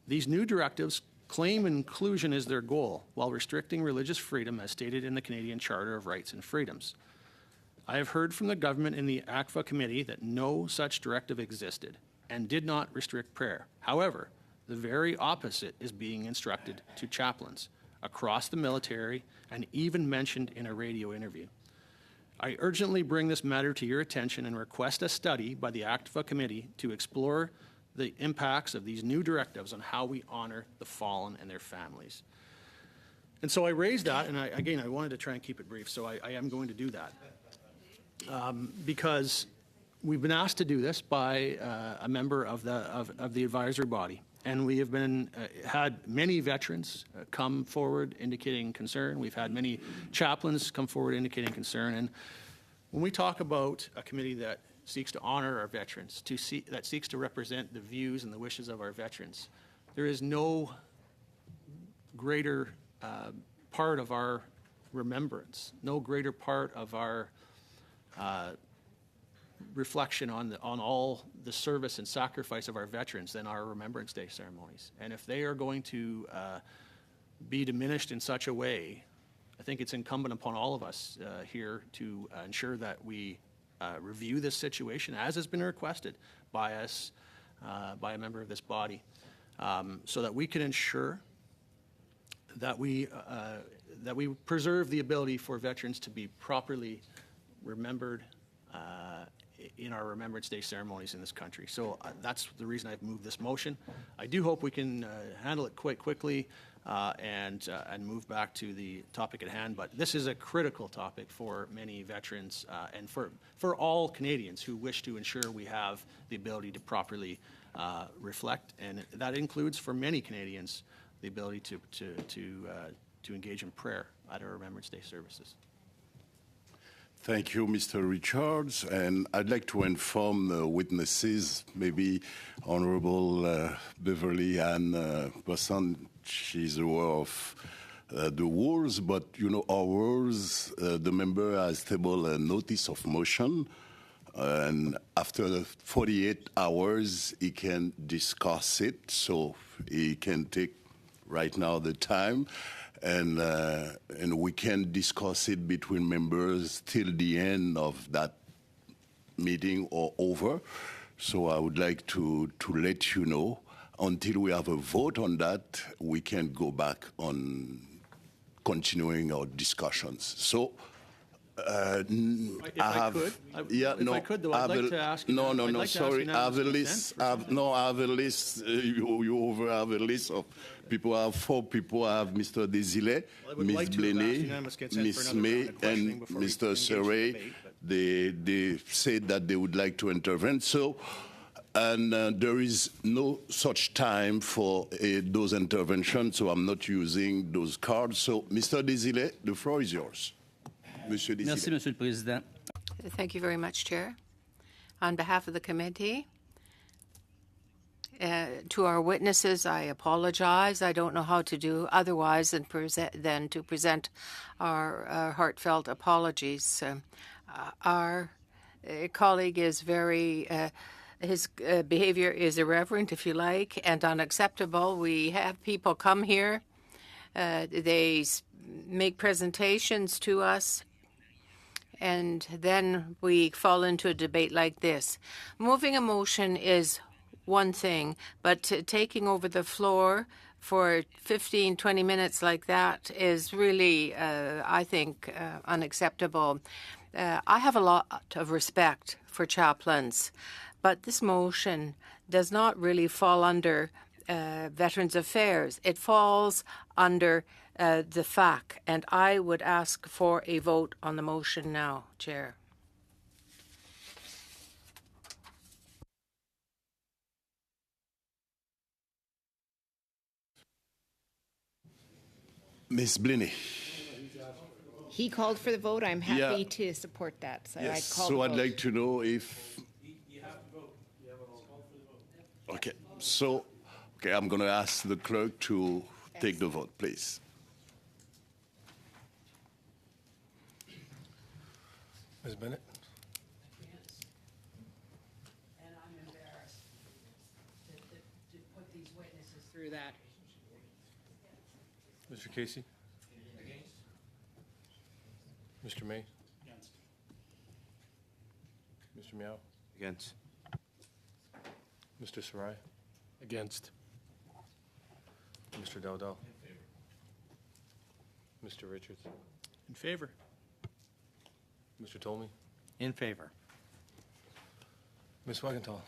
These new directives claim inclusion as their goal, while restricting religious freedom as stated in the Canadian Charter of Rights and Freedoms. I have heard from the government in the ACVA committee that no such directive existed and did not restrict prayer. However, the very opposite is being instructed to chaplains across the military and even mentioned in a radio interview. I urgently bring this matter to your attention and request a study by the ACVA committee to explore the impacts of these new directives on how we honor the fallen and their families." And so I raised that, and I wanted to try and keep it brief, so I am going to do that. Because we've been asked to do this by a member of the advisory body, and we have had many veterans come forward indicating concern. We've had many chaplains come forward indicating concern, and when we talk about a committee that seeks to honor our veterans, that seeks to represent the views and the wishes of our veterans, there is no greater part of our remembrance, no greater part of our reflection on all the service and sacrifice of our veterans than our Remembrance Day ceremonies. And if they are going to be diminished in such a way, I think it's incumbent upon all of us here to ensure that we review this situation as has been requested by us, by a member of this body, so that we can ensure that we preserve the ability for veterans to be properly remembered in our Remembrance Day ceremonies in this country. So that's the reason I've moved this motion. I do hope we can handle it quite quickly and move back to the topic at hand. But this is a critical topic for many veterans and for all Canadians who wish to ensure we have the ability to properly reflect, and that includes for many Canadians the ability to engage in prayer at our Remembrance Day services. Thank you, Mr. Richards. And I'd like to inform the witnesses, maybe Honorable Beverly Ann Person, she's aware of the rules, but you know our rules, the member has tabled a notice of motion, and after 48 hours, he can discuss it, so he can take right now the time. And we can discuss it between members till the end of that meeting or over. So I would like to let you know, until we have a vote on that, we can go back on continuing our discussions. So If I I have, could, yeah, if no, I could, though, I'd like to ask. No, I'd no, like to ask sorry. I have a unanimous list. consent for something. I have a list. You have a list of people. I have 4 people. I have Mr. Desilets, Well, I would Ms. like to have asked Blenny, unanimous consent for Ms. another round May, of questioning and before we Mr. engage in Serret. debate, but- They said that they would like to intervene. So, and there is no such time for those interventions, so I'm not using those cards. So, Mr. Desilets, the floor is yours. Monsieur Desilets. Merci, Monsieur le Président. Thank you very much, Chair. On behalf of the committee, to our witnesses, I apologize. I don't know how to do otherwise than to present our heartfelt apologies. Our colleague is very, his behavior is irreverent, if you like, and unacceptable. We have people come here, they make presentations to us, and then we fall into a debate like this. Moving a motion is one thing, but taking over the floor for 15, 20 minutes like that is really, I think, unacceptable. I have a lot of respect for chaplains, but this motion does not really fall under Veterans Affairs. It falls under the FAC, and I would ask for a vote on the motion now, Chair. Ms. Blenny. He called for the vote. I'm happy to support that. So Yes, I call so the I'd vote. like to know if... Okay, so, I'm going to ask the clerk to take the vote, please. Ms. Bennett? And I'm embarrassed to put these witnesses through that. Mr. Casey? Mr. May? Against. Mr. Meow? Against. Mr. Sarai? Against. Mr. Dowdell? Mr. Richards? In favor. Mr. Tolmie? In favor. Ms. Wagenthal?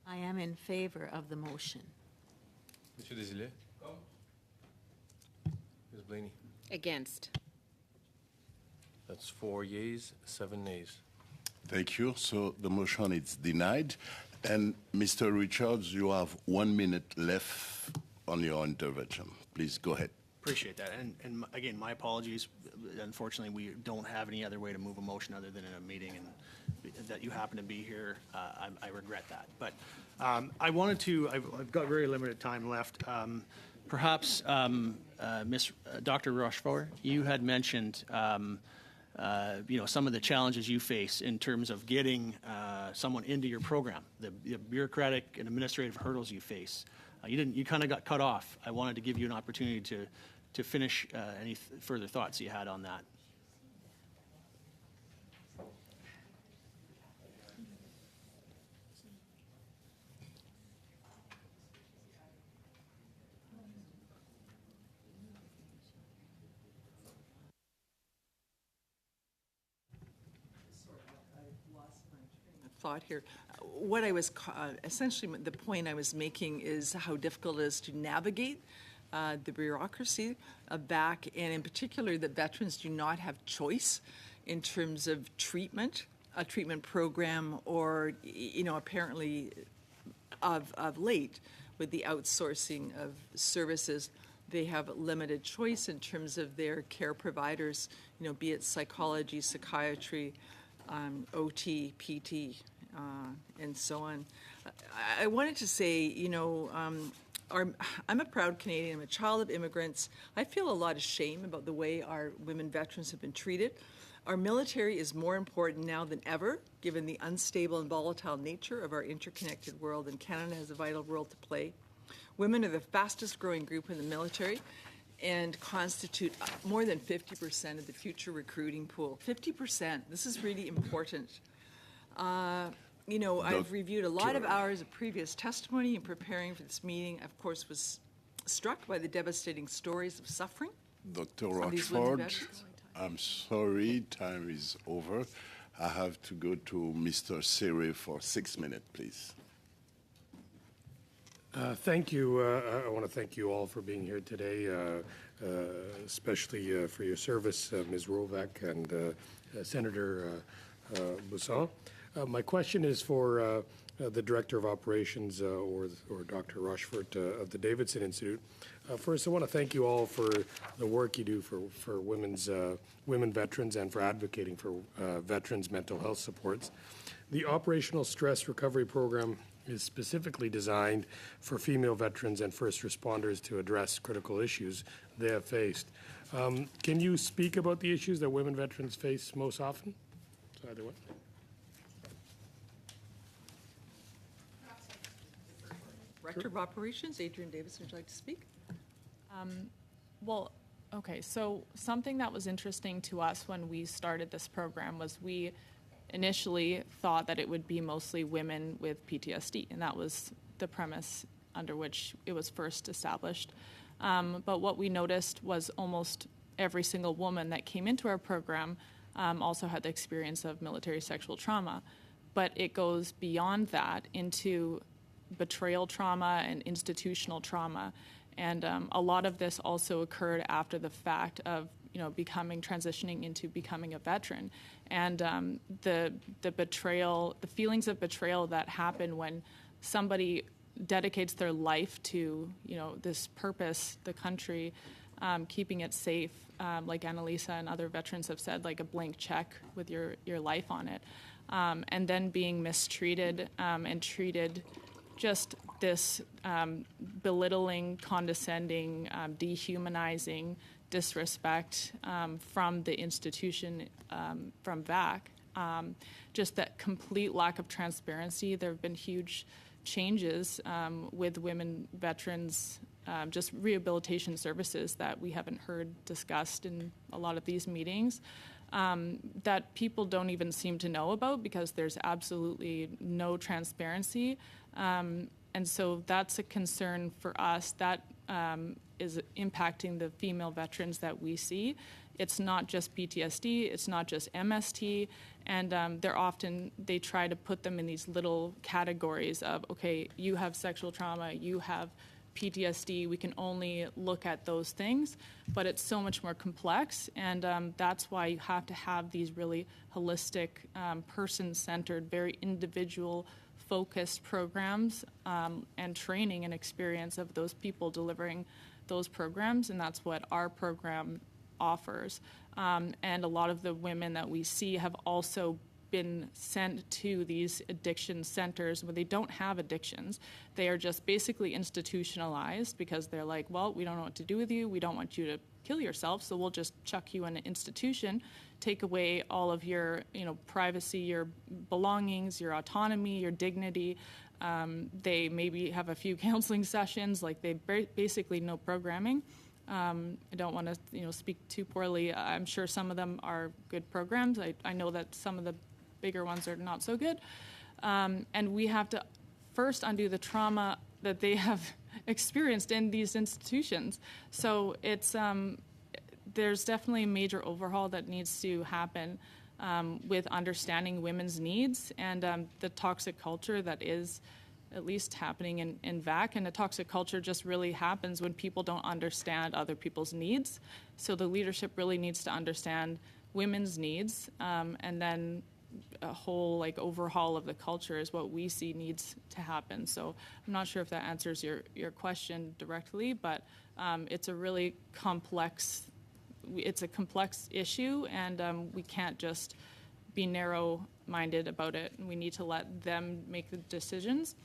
I am in favor of the motion. Mr. Desilets? Ms. Blaney? Against. That's 4 yeas, 7 nays. Thank you. So the motion is denied. And Mr. Richards, you have 1 minute left on your intervention. Please go ahead. Appreciate that. And again, my apologies. Unfortunately, we don't have any other way to move a motion other than in a meeting, and that you happen to be here, I regret that. But I wanted to, I've got very limited time left. Perhaps, Dr. Rochefort, you had mentioned, some of the challenges you face in terms of getting someone into your program, the bureaucratic and administrative hurdles you face. You kind of got cut off. I wanted to give you an opportunity to finish any further thoughts you had on that. Thought here. What I was essentially the point I was making is how difficult it is to navigate the bureaucracy back, and in particular that veterans do not have choice in terms of treatment, a treatment program, or apparently of late with the outsourcing of services, they have limited choice in terms of their care providers, be it psychology, psychiatry, OT, PT, and so on. I wanted to say, I'm a proud Canadian. I'm a child of immigrants. I feel a lot of shame about the way our women veterans have been treated. Our military is more important now than ever, given the unstable and volatile nature of our interconnected world, and Canada has a vital role to play. Women are the fastest growing group in the military and constitute more than 50% of the future recruiting pool. 50%. This is really important. I've reviewed a lot of hours of previous testimony in preparing for this meeting. Of course, was struck by the devastating stories of suffering Dr. of these women Rochford. veterans. I'm sorry, time is over. I have to go to Mr. Siri for 6 minutes, please. Thank you. I want to thank you all for being here today, especially for your service, Ms. Rovak and Senator Buisson. My question is for the Director of Operations or Dr. Rochefort of the Davidson Institute. First, I want to thank you all for the work you do for women veterans and for advocating for veterans' mental health supports. The Operational Stress Recovery Program is specifically designed for female veterans and first responders to address critical issues they have faced. Can you speak about the issues that women veterans face most often? So either one. Director of Operations, Adrian Davis, would you like to speak? Well, okay, so something that was interesting to us when we started this program was we initially thought that it would be mostly women with PTSD, and that was the premise under which it was first established. But what we noticed was almost every single woman that came into our program also had the experience of military sexual trauma. But it goes beyond that into betrayal trauma and institutional trauma. And a lot of this also occurred after the fact of transitioning into becoming a veteran. And the betrayal, the feelings of betrayal that happen when somebody dedicates their life to, this purpose, the country, keeping it safe, like Annalisa and other veterans have said, like a blank check with your life on it. And then being mistreated and treated just this belittling, condescending, dehumanizing disrespect from the institution, from VAC. Just that complete lack of transparency. There have been huge changes with women veterans, just rehabilitation services that we haven't heard discussed in a lot of these meetings. That people don't even seem to know about because there's absolutely no transparency. And so that's a concern for us. That is impacting the female veterans that we see. It's not just PTSD, it's not just MST, and they try to put them in these little categories of, okay, you have sexual trauma, you have PTSD, we can only look at those things, but it's so much more complex, and that's why you have to have these really holistic, person-centered, very individual-focused programs and training and experience of those people delivering those programs, and that's what our program offers. And a lot of the women that we see have also been sent to these addiction centers where they don't have addictions. They are just basically institutionalized because they're like, well, we don't know what to do with you. We don't want you to kill yourself, so we'll just chuck you in an institution, take away all of your, privacy, your belongings, your autonomy, your dignity. They maybe have a few counseling sessions, like they basically no programming. I don't want to, speak too poorly. I'm sure some of them are good programs. I know that some of the bigger ones are not so good. And we have to first undo the trauma that they have experienced in these institutions. So it's there's definitely a major overhaul that needs to happen with understanding women's needs and the toxic culture that is at least happening in VAC. And the toxic culture just really happens when people don't understand other people's needs. So the leadership really needs to understand women's needs, and then a whole overhaul of the culture is what we see needs to happen. So I'm not sure if that answers your question directly, but it's a really complex issue, and we can't just be narrow-minded about it. We need to let them make the decisions.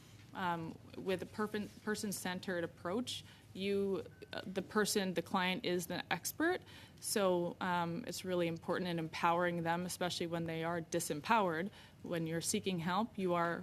With a person-centered approach, the client is the expert. So it's really important in empowering them, especially when they are disempowered. When you're seeking help, you are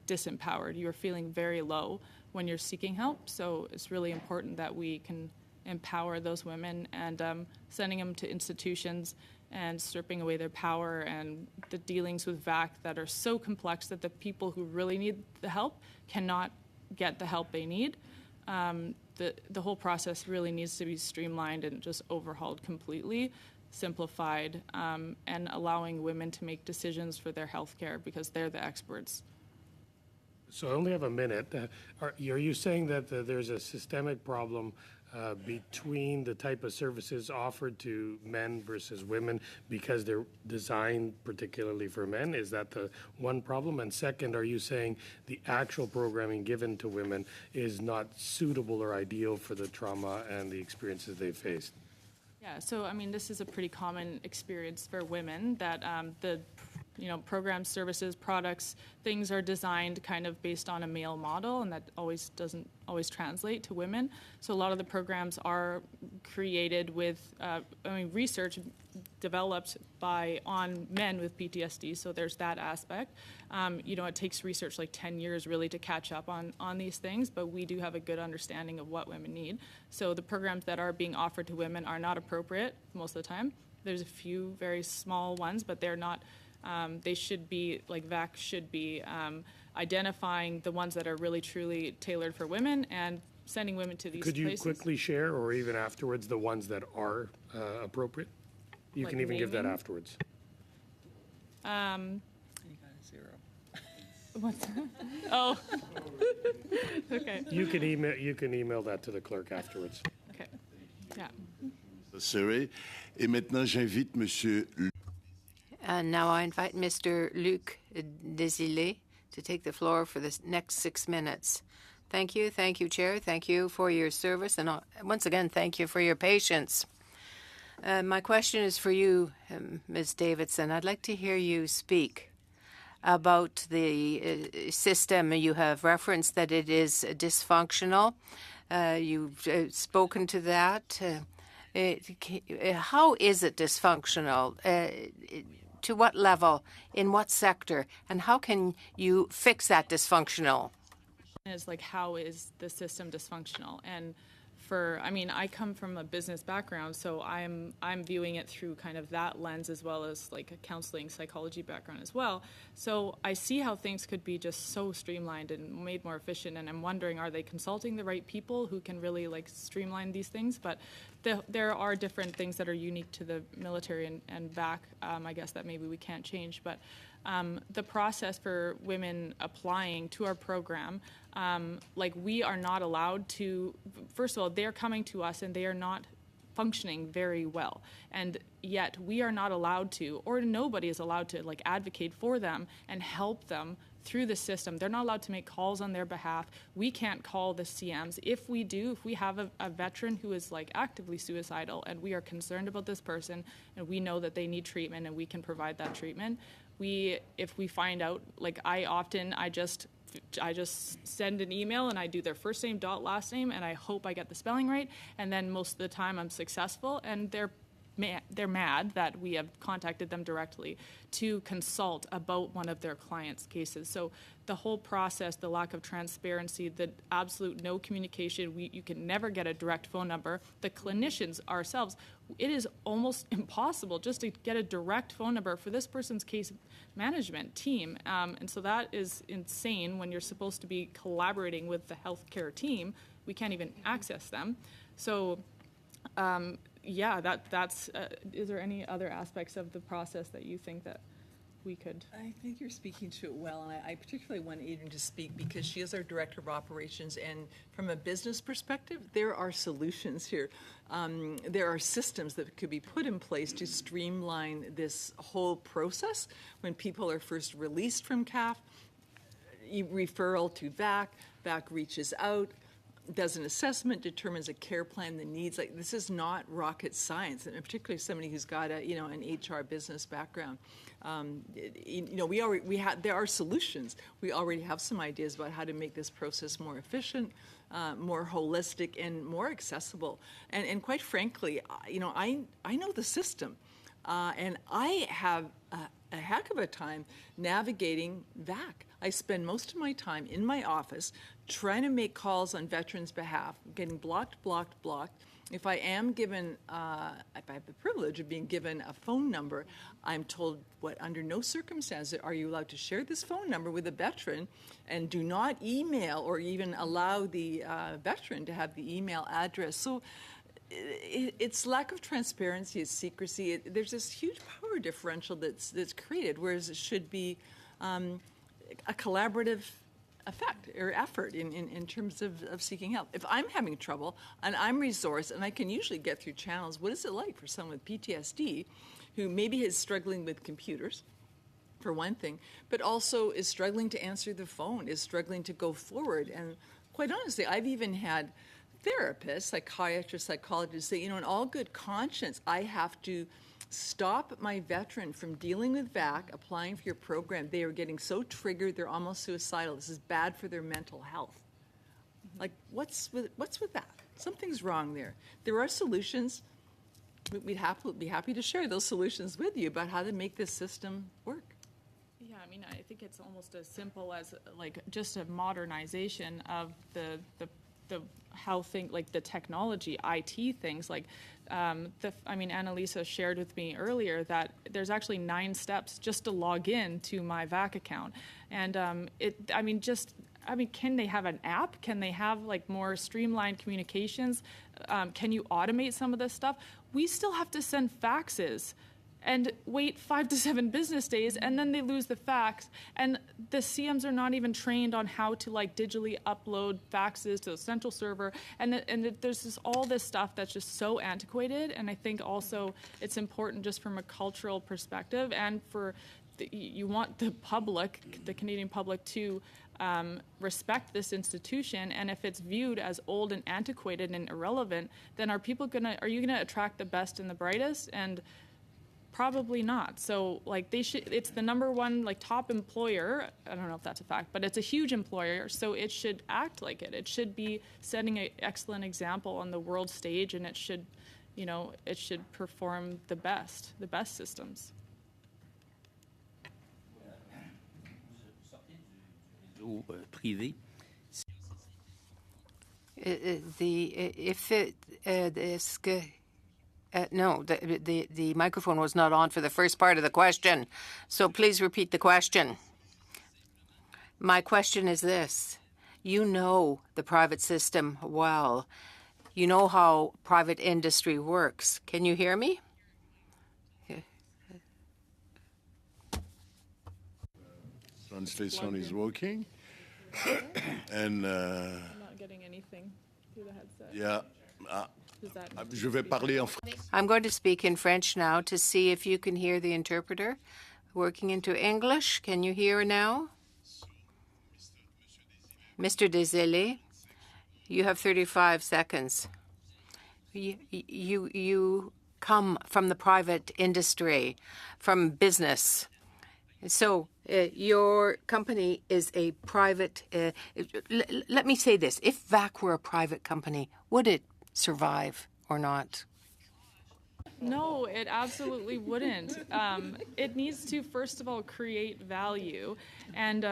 disempowered. You are feeling very low when you're seeking help. So it's really important that we can empower those women, and sending them to institutions and stripping away their power and the dealings with VAC that are so complex that the people who really need the help cannot get the help they need. The whole process really needs to be streamlined and just overhauled completely simplified, and allowing women to make decisions for their health care because they're the experts. So I only have a minute. Are you saying that there's a systemic problem between the type of services offered to men versus women because they're designed particularly for men? Is that the one problem? And second, are you saying the actual programming given to women is not suitable or ideal for the trauma and the experiences they faced? Yeah, so I mean, this is a pretty common experience for women that programs, services, products, things are designed kind of based on a male model, and that doesn't always translate to women. So a lot of the programs are created with, research developed on men with PTSD. So there's that aspect. It takes research like 10 years really to catch up on these things, but we do have a good understanding of what women need. So the programs that are being offered to women are not appropriate most of the time. There's a few very small ones, but they're not. They should be, like VAC should be identifying the ones that are really truly tailored for women and sending women to these places. Could you quickly share, or even afterwards, the ones that are appropriate? You Like can even give that naming? afterwards. You got a zero. What's that? Oh, okay. You can email that to the clerk afterwards. Okay, yeah. Siri. Et maintenant, j'invite Monsieur. And now I invite Mr. Luc Desilets to take the floor for the next 6 minutes. Thank you, Chair. Thank you for your service. And once again, thank you for your patience. My question is for you, Ms. Davidson. I'd like to hear you speak about the system. You have referenced that it is dysfunctional. You've spoken to that. How is it dysfunctional? To what level? In what sector? And how can you fix that dysfunctional? Is like, how is the system dysfunctional? And I come from a business background, so I'm viewing it through kind of that lens, as well as like a counseling psychology background as well. So I see how things could be just so streamlined and made more efficient, and I'm wondering, are they consulting the right people who can really like streamline these things? But there are different things that are unique to the military and VAC, I guess, that maybe we can't change. But the process for women applying to our program, we are not allowed to, first of all, they're coming to us and they are not functioning very well. And yet we are not allowed to, or nobody is allowed to, advocate for them and help them through the system. They're not allowed to make calls on their behalf. We can't call the CMs. If we have a veteran who is actively suicidal and we are concerned about this person and we know that they need treatment and we can provide that treatment, if we find out, I just send an email and I do their first name dot last name and I hope I get the spelling right, and then most of the time I'm successful, and they're mad that we have contacted them directly to consult about one of their clients' cases. So the whole process, the lack of transparency, the absolute no communication, you can never get a direct phone number. The clinicians ourselves, it is almost impossible just to get a direct phone number for this person's case management team. And so that is insane when you're supposed to be collaborating with the healthcare team. We can't even access them. So that's. Is there any other aspects of the process that you think that we could? I think you're speaking to it well, and I particularly want Adrienne to speak because she is our Director of Operations, and from a business perspective, there are solutions here. There are systems that could be put in place to streamline this whole process. When people are first released from CAF, referral to VAC reaches out, does an assessment, determines a care plan, the needs. This is not rocket science, and particularly somebody who's got an HR business background. There are solutions. We already have some ideas about how to make this process more efficient, more holistic, and more accessible. And quite frankly, I know the system, and I have a heck of a time navigating VAC. I spend most of my time in my office trying to make calls on veterans' behalf, getting blocked. If I am given, if I have the privilege of being given a phone number, I'm told, under no circumstances are you allowed to share this phone number with a veteran, and do not email or even allow the veteran to have the email address. So It's lack of transparency, it's secrecy. There's this huge power differential that's created, whereas it should be a collaborative effect or effort in terms of seeking help. If I'm having trouble and I'm resourced and I can usually get through channels, what is it like for someone with PTSD who maybe is struggling with computers, for one thing, but also is struggling to answer the phone, is struggling to go forward? And quite honestly, I've even had therapists, psychiatrists, psychologists say, in all good conscience, I have to stop my veteran from dealing with VAC, applying for your program. They are getting so triggered, they're almost suicidal. This is bad for their mental health. Like, what's with that? Something's wrong there. There are solutions. We'd be happy to share those solutions with you about how to make this system work. Yeah, I mean, I think it's almost as simple as just a modernization of the how the technology, IT things. Annalisa shared with me earlier that there's actually 9 steps just to log in to my VAC account, and can they have an app? Can they have more streamlined communications? Can you automate some of this stuff? We still have to send faxes and wait 5 to 7 business days, and then they lose the fax. And the CMs are not even trained on how to digitally upload faxes to the central server. And there's just all this stuff that's just so antiquated. And I think also it's important just from a cultural perspective, and you want the public, the Canadian public, to respect this institution. And if it's viewed as old and antiquated and irrelevant, then are you gonna attract the best and the brightest? And probably not. So it's the number one top employer. I don't know if that's a fact, but it's a huge employer, so it should act like it. It should be setting an excellent example on the world stage, and it should perform the best systems. Privé. No, the microphone was not on for the first part of the question, so please repeat the question. My question is this. You know the private system well. You know how private industry works. Can you hear me? Translation is working. And I'm not getting anything through the headset. yeah. Je vais parler en français. I'm going to speak in French now to see if you can hear the interpreter working into English. Can you hear now? Mr. Desilets, you have 35 seconds. You come from the private industry, from business. So your company is a private... let me say this. If VAC were a private company, would it survive or not? No, it absolutely wouldn't. It needs to, first of all, create value. And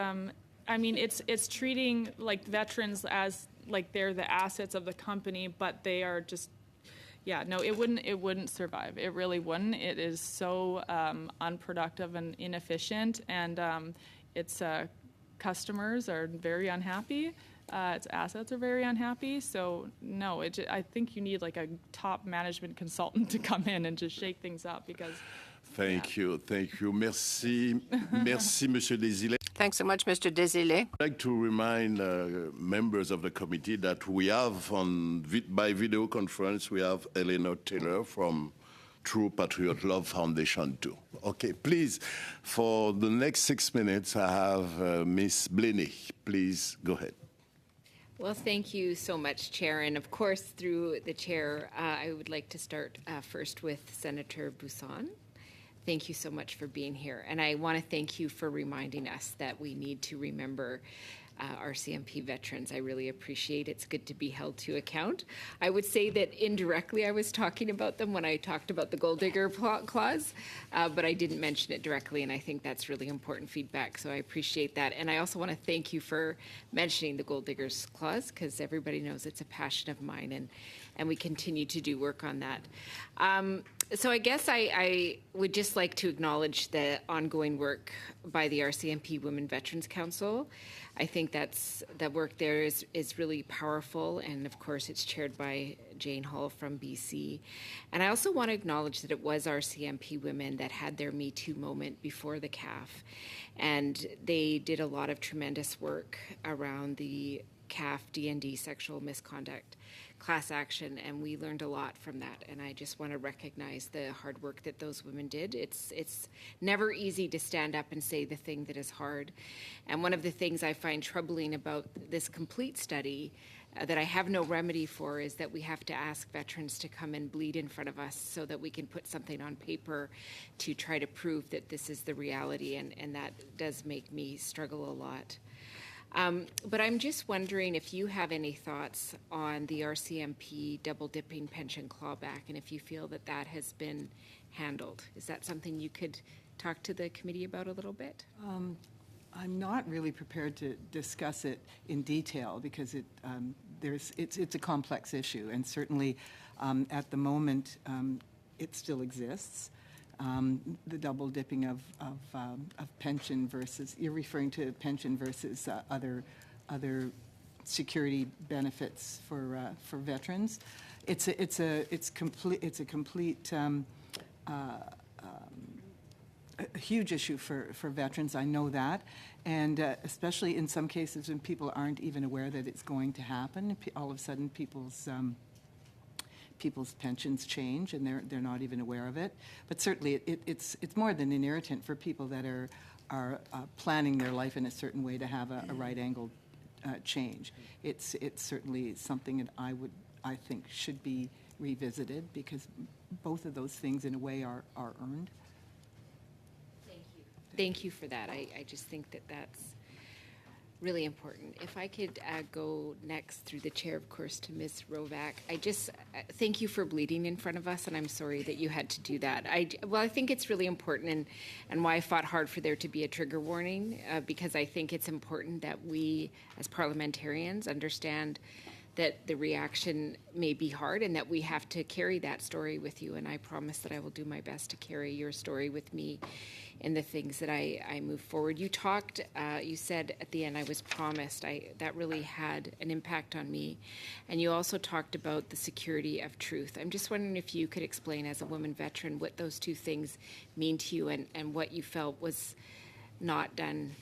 it's treating veterans as they're the assets of the company, but they are just, it wouldn't survive. It really wouldn't. It is so unproductive and inefficient, and its customers are very unhappy. Its assets are very unhappy. So no, I think you need a top management consultant to come in and just shake things up because. Thank you. Merci, Monsieur Desilets. Thanks so much, Mr. Desilets. I'd like to remind members of the committee that we have by video conference, we have Eleanor Taylor from True Patriot Love Foundation too. Okay, please, for the next 6 minutes, I have Miss Blaney. Please go ahead. Well, thank you so much, Chair. And of course, through the Chair, I would like to start first with Senator Buisson. Thank you so much for being here. And I want to thank you for reminding us that we need to remember our CMP veterans. I really appreciate it. It's good to be held to account. I would say that indirectly I was talking about them when I talked about the gold digger clause, but I didn't mention it directly, and I think that's really important feedback, so I appreciate that. And I also want to thank you for mentioning the gold diggers clause, because everybody knows it's a passion of mine, and we continue to do work on that. So I guess I would just like to acknowledge the ongoing work by the RCMP Women Veterans Council. I think that work there is really powerful, and of course it's chaired by Jane Hall from BC. And I also want to acknowledge that it was our CMP women that had their Me Too moment before the CAF. And they did a lot of tremendous work around the CAF DND sexual misconduct class action, and we learned a lot from that. And I just want to recognize the hard work that those women did. It's never easy to stand up and say the thing that is hard. And one of the things I find troubling about this complete study that I have no remedy for is that we have to ask veterans to come and bleed in front of us so that we can put something on paper to try to prove that this is the reality, and that does make me struggle a lot. But I'm just wondering if you have any thoughts on the RCMP double-dipping pension clawback, and if you feel that that has been handled. Is that something you could talk to the committee about a little bit? I'm not really prepared to discuss it in detail because it's a complex issue, and certainly at the moment it still exists. The double dipping of pension versus, you're referring to pension versus other security benefits for veterans. It's a complete a huge issue for veterans. I know that, and especially in some cases when people aren't even aware that it's going to happen. All of a sudden, people's pensions change, and they're not even aware of it. But certainly, it's more than an irritant for people that are planning their life in a certain way to have a right-angled change. It's certainly something that I think should be revisited, because both of those things in a way are earned. Thank you for that. I just think that that's really important. If I could go next through the chair, of course, to Ms. Rovac. I just thank you for bleeding in front of us, and I'm sorry that you had to do that. I think it's really important, and why I fought hard for there to be a trigger warning, because I think it's important that we, as parliamentarians, understand that the reaction may be hard and that we have to carry that story with you, and I promise that I will do my best to carry your story with me in the things that I move forward. You talked, you said at the end, I was promised. That really had an impact on me. And you also talked about the security of truth. I'm just wondering if you could explain, as a woman veteran, what those two things mean to you, and what you felt was not done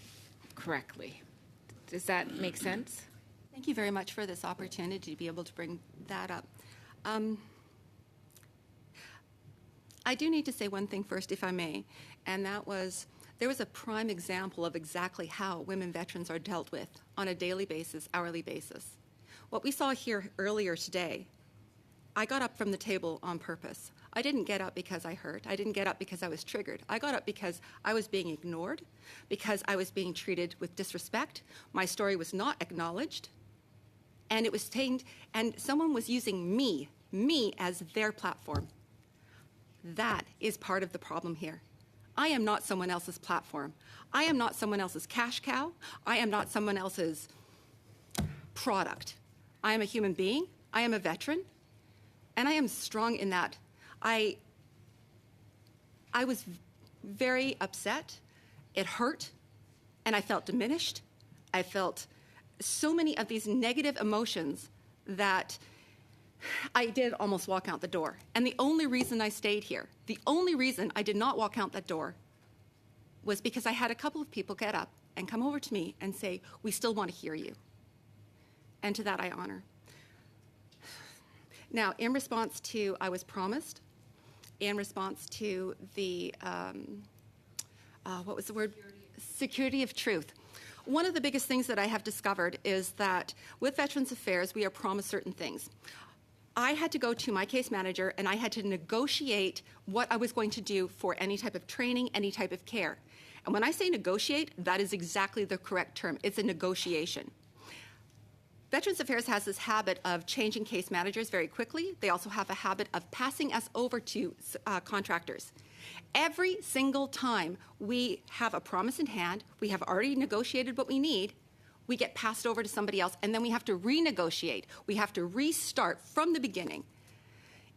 correctly. Does that make sense? Thank you very much for this opportunity to be able to bring that up. I do need to say one thing first, if I may, and that was, there was a prime example of exactly how women veterans are dealt with on a daily basis, hourly basis. What we saw here earlier today, I got up from the table on purpose. I didn't get up because I hurt. I didn't get up because I was triggered. I got up because I was being ignored, because I was being treated with disrespect. My story was not acknowledged, and it was tamed, and someone was using me as their platform. That is part of the problem here. I am not someone else's platform. I am not someone else's cash cow. I am not someone else's product. I am a human being. I am a veteran. And I am strong in that. I was very upset. It hurt. And I felt diminished. I felt so many of these negative emotions that I did almost walk out the door. And the only reason I stayed here, the only reason I did not walk out that door, was because I had a couple of people get up and come over to me and say, "We still want to hear you." And to that I honor. Now, in response to, I was promised, in response to the, what was the word? Security of truth. One of the biggest things that I have discovered is that with Veterans Affairs, we are promised certain things. I had to go to my case manager and I had to negotiate what I was going to do for any type of training, any type of care. And when I say negotiate, that is exactly the correct term. It's a negotiation. Veterans Affairs has this habit of changing case managers very quickly. They also have a habit of passing us over to contractors. Every single time we have a promise in hand, we have already negotiated what we need, we get passed over to somebody else, and then we have to renegotiate. We have to restart from the beginning.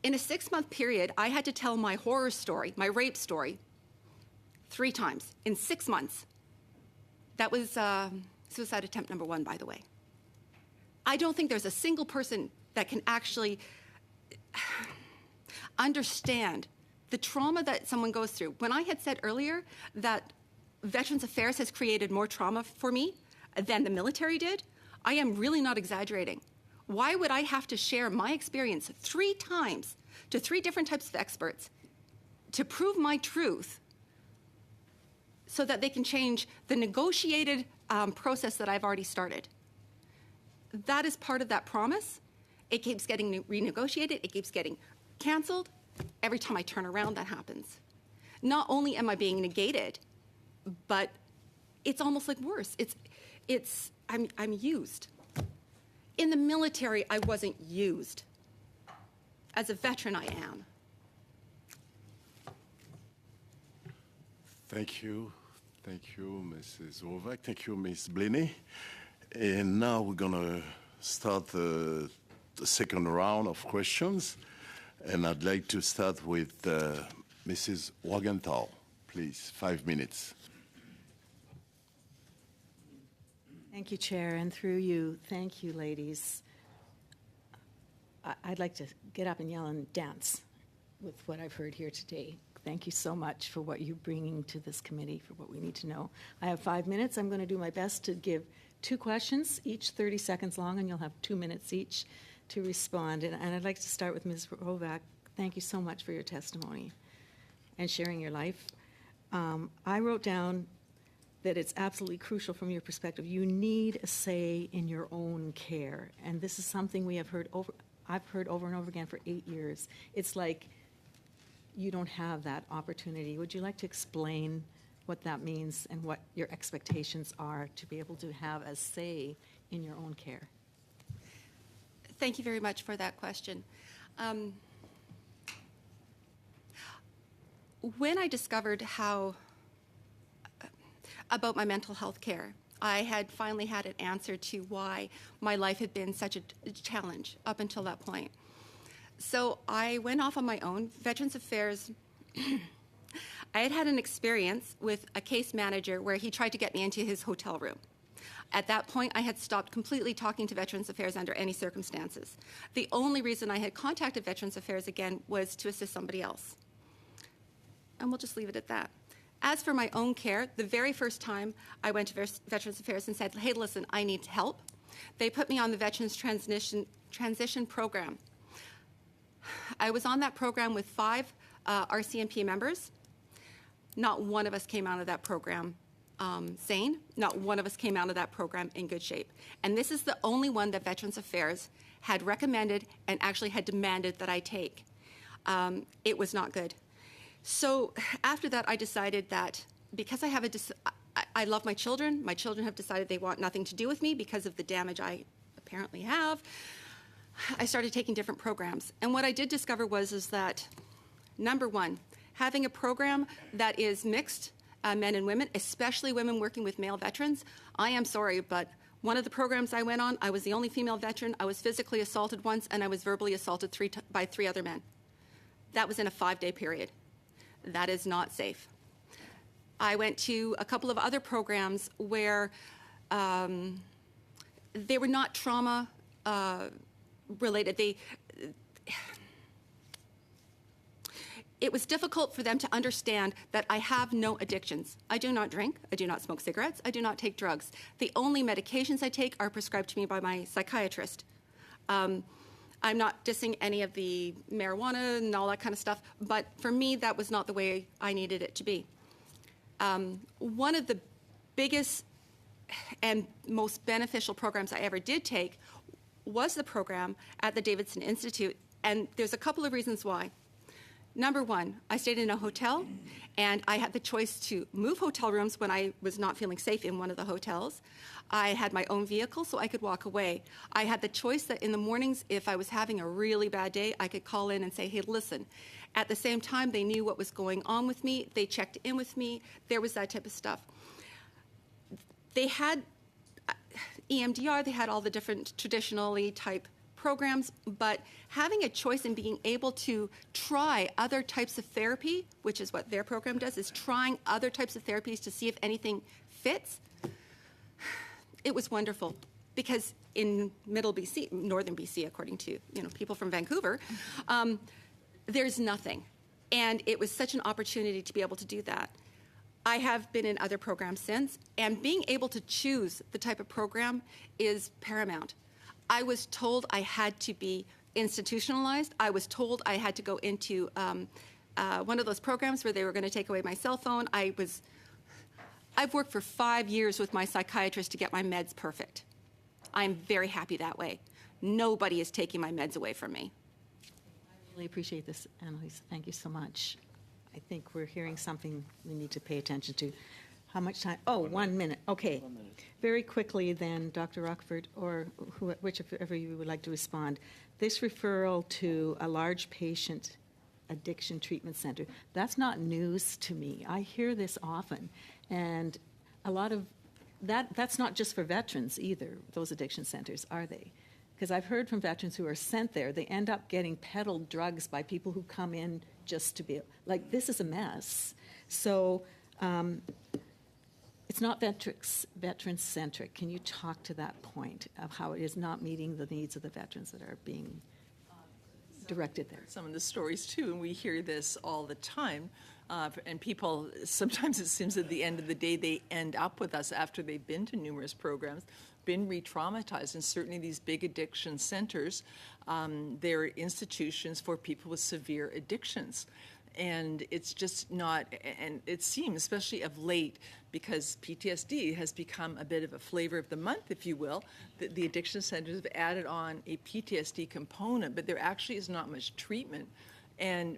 In a 6-month period, I had to tell my horror story, my rape story, 3 times in 6 months. That was suicide attempt number 1, by the way. I don't think there's a single person that can actually understand the trauma that someone goes through. When I had said earlier that Veterans Affairs has created more trauma for me than the military did, I am really not exaggerating. Why would I have to share my experience 3 times to 3 different types of experts to prove my truth so that they can change the negotiated process that I've already started? That is part of that promise. It keeps getting renegotiated. It keeps getting canceled. Every time I turn around, that happens. Not only am I being negated, but it's almost like worse. I'm used. In the military, I wasn't used. As a veteran, I am. Thank you. Thank you, Mrs. Rovak. Thank you, Ms. Blaney. And now we're going to start the second round of questions. And I'd like to start with Mrs. Wagenthal. Please, 5 minutes. Thank you, Chair, and through you, thank you, ladies. I'd like to get up and yell and dance with what I've heard here today. Thank you so much for what you're bringing to this committee, for what we need to know. I have 5 minutes. I'm going to do my best to give 2 questions, each 30 seconds long, and you'll have 2 minutes each to respond. And I'd like to start with Ms. Rovak. Thank you so much for your testimony and sharing your life. I wrote down that it's absolutely crucial from your perspective. You need a say in your own care. And this is something I've heard over and over again for 8 years. It's like you don't have that opportunity. Would you like to explain what that means and what your expectations are to be able to have a say in your own care? Thank you very much for that question. When I discovered about my mental health care, I had finally had an answer to why my life had been such a challenge up until that point. So I went off on my own. Veterans Affairs, I had an experience with a case manager where he tried to get me into his hotel room. At that point, I had stopped completely talking to Veterans Affairs under any circumstances. The only reason I had contacted Veterans Affairs again was to assist somebody else. And we'll just leave it at that. As for my own care, the very first time I went to Veterans Affairs and said, hey, listen, I need help, they put me on the Veterans Transition Program. I was on that program with 5 RCMP members. Not one of us came out of that program sane. Not one of us came out of that program in good shape. And this is the only one that Veterans Affairs had recommended and actually had demanded that I take. It was not good. So after that, I decided that because I love my children have decided they want nothing to do with me because of the damage I apparently have, I started taking different programs. And what I did discover is that, number one, having a program that is mixed, men and women, especially women working with male veterans, I am sorry, but one of the programs I went on, I was the only female veteran, I was physically assaulted once, and I was verbally assaulted by 3 other men. That was in a 5-day period. That is not safe. I went to a couple of other programs where they were not trauma related. It was difficult for them to understand that I have no addictions. I do not drink. I do not smoke cigarettes. I do not take drugs. The only medications I take are prescribed to me by my psychiatrist. I'm not dissing any of the marijuana and all that kind of stuff, but for me, that was not the way I needed it to be. One of the biggest and most beneficial programs I ever did take was the program at the Davidson Institute, and there's a couple of reasons why. Number one, I stayed in a hotel, and I had the choice to move hotel rooms when I was not feeling safe in one of the hotels. I had my own vehicle, so I could walk away. I had the choice that in the mornings, if I was having a really bad day, I could call in and say, hey, listen. At the same time, they knew what was going on with me. They checked in with me. There was that type of stuff. They had EMDR. They had all the different traditionally type programs, but having a choice and being able to try other types of therapy, which is what their program does, is trying other types of therapies to see if anything fits. It was wonderful. because in middle BC, northern BC, according to people from Vancouver, there's nothing. And it was such an opportunity to be able to do that. I have been in other programs since, and being able to choose the type of program is paramount. I was told I had to be institutionalized. I was told I had to go into one of those programs where they were going to take away my cell phone. I've worked for 5 years with my psychiatrist to get my meds perfect. I'm very happy that way. Nobody is taking my meds away from me. I really appreciate this, Annalise. Thank you so much. I think we're hearing something we need to pay attention to. How much time? Oh, 1 minute. Okay. 1 minute. Very quickly then, Dr. Rockford, or whichever you would like to respond. This referral to a large patient addiction treatment center, that's not news to me. I hear this often. And a lot of that's not just for veterans either, those addiction centers, are they? Because I've heard from veterans who are sent there, they end up getting peddled drugs by people who come in just to be, like, this is a mess. So it's not veteran-centric. Can you talk to that point of how it is not meeting the needs of the veterans that are being directed there? Some of the stories, too, and we hear this all the time. And people, sometimes it seems at the end of the day, they end up with us after they've been to numerous programs, been re-traumatized. And certainly these big addiction centers, they're institutions for people with severe addictions. And it's just not, and it seems, especially of late, because PTSD has become a bit of a flavor of the month, if you will, that the addiction centers have added on a PTSD component, but there actually is not much treatment. And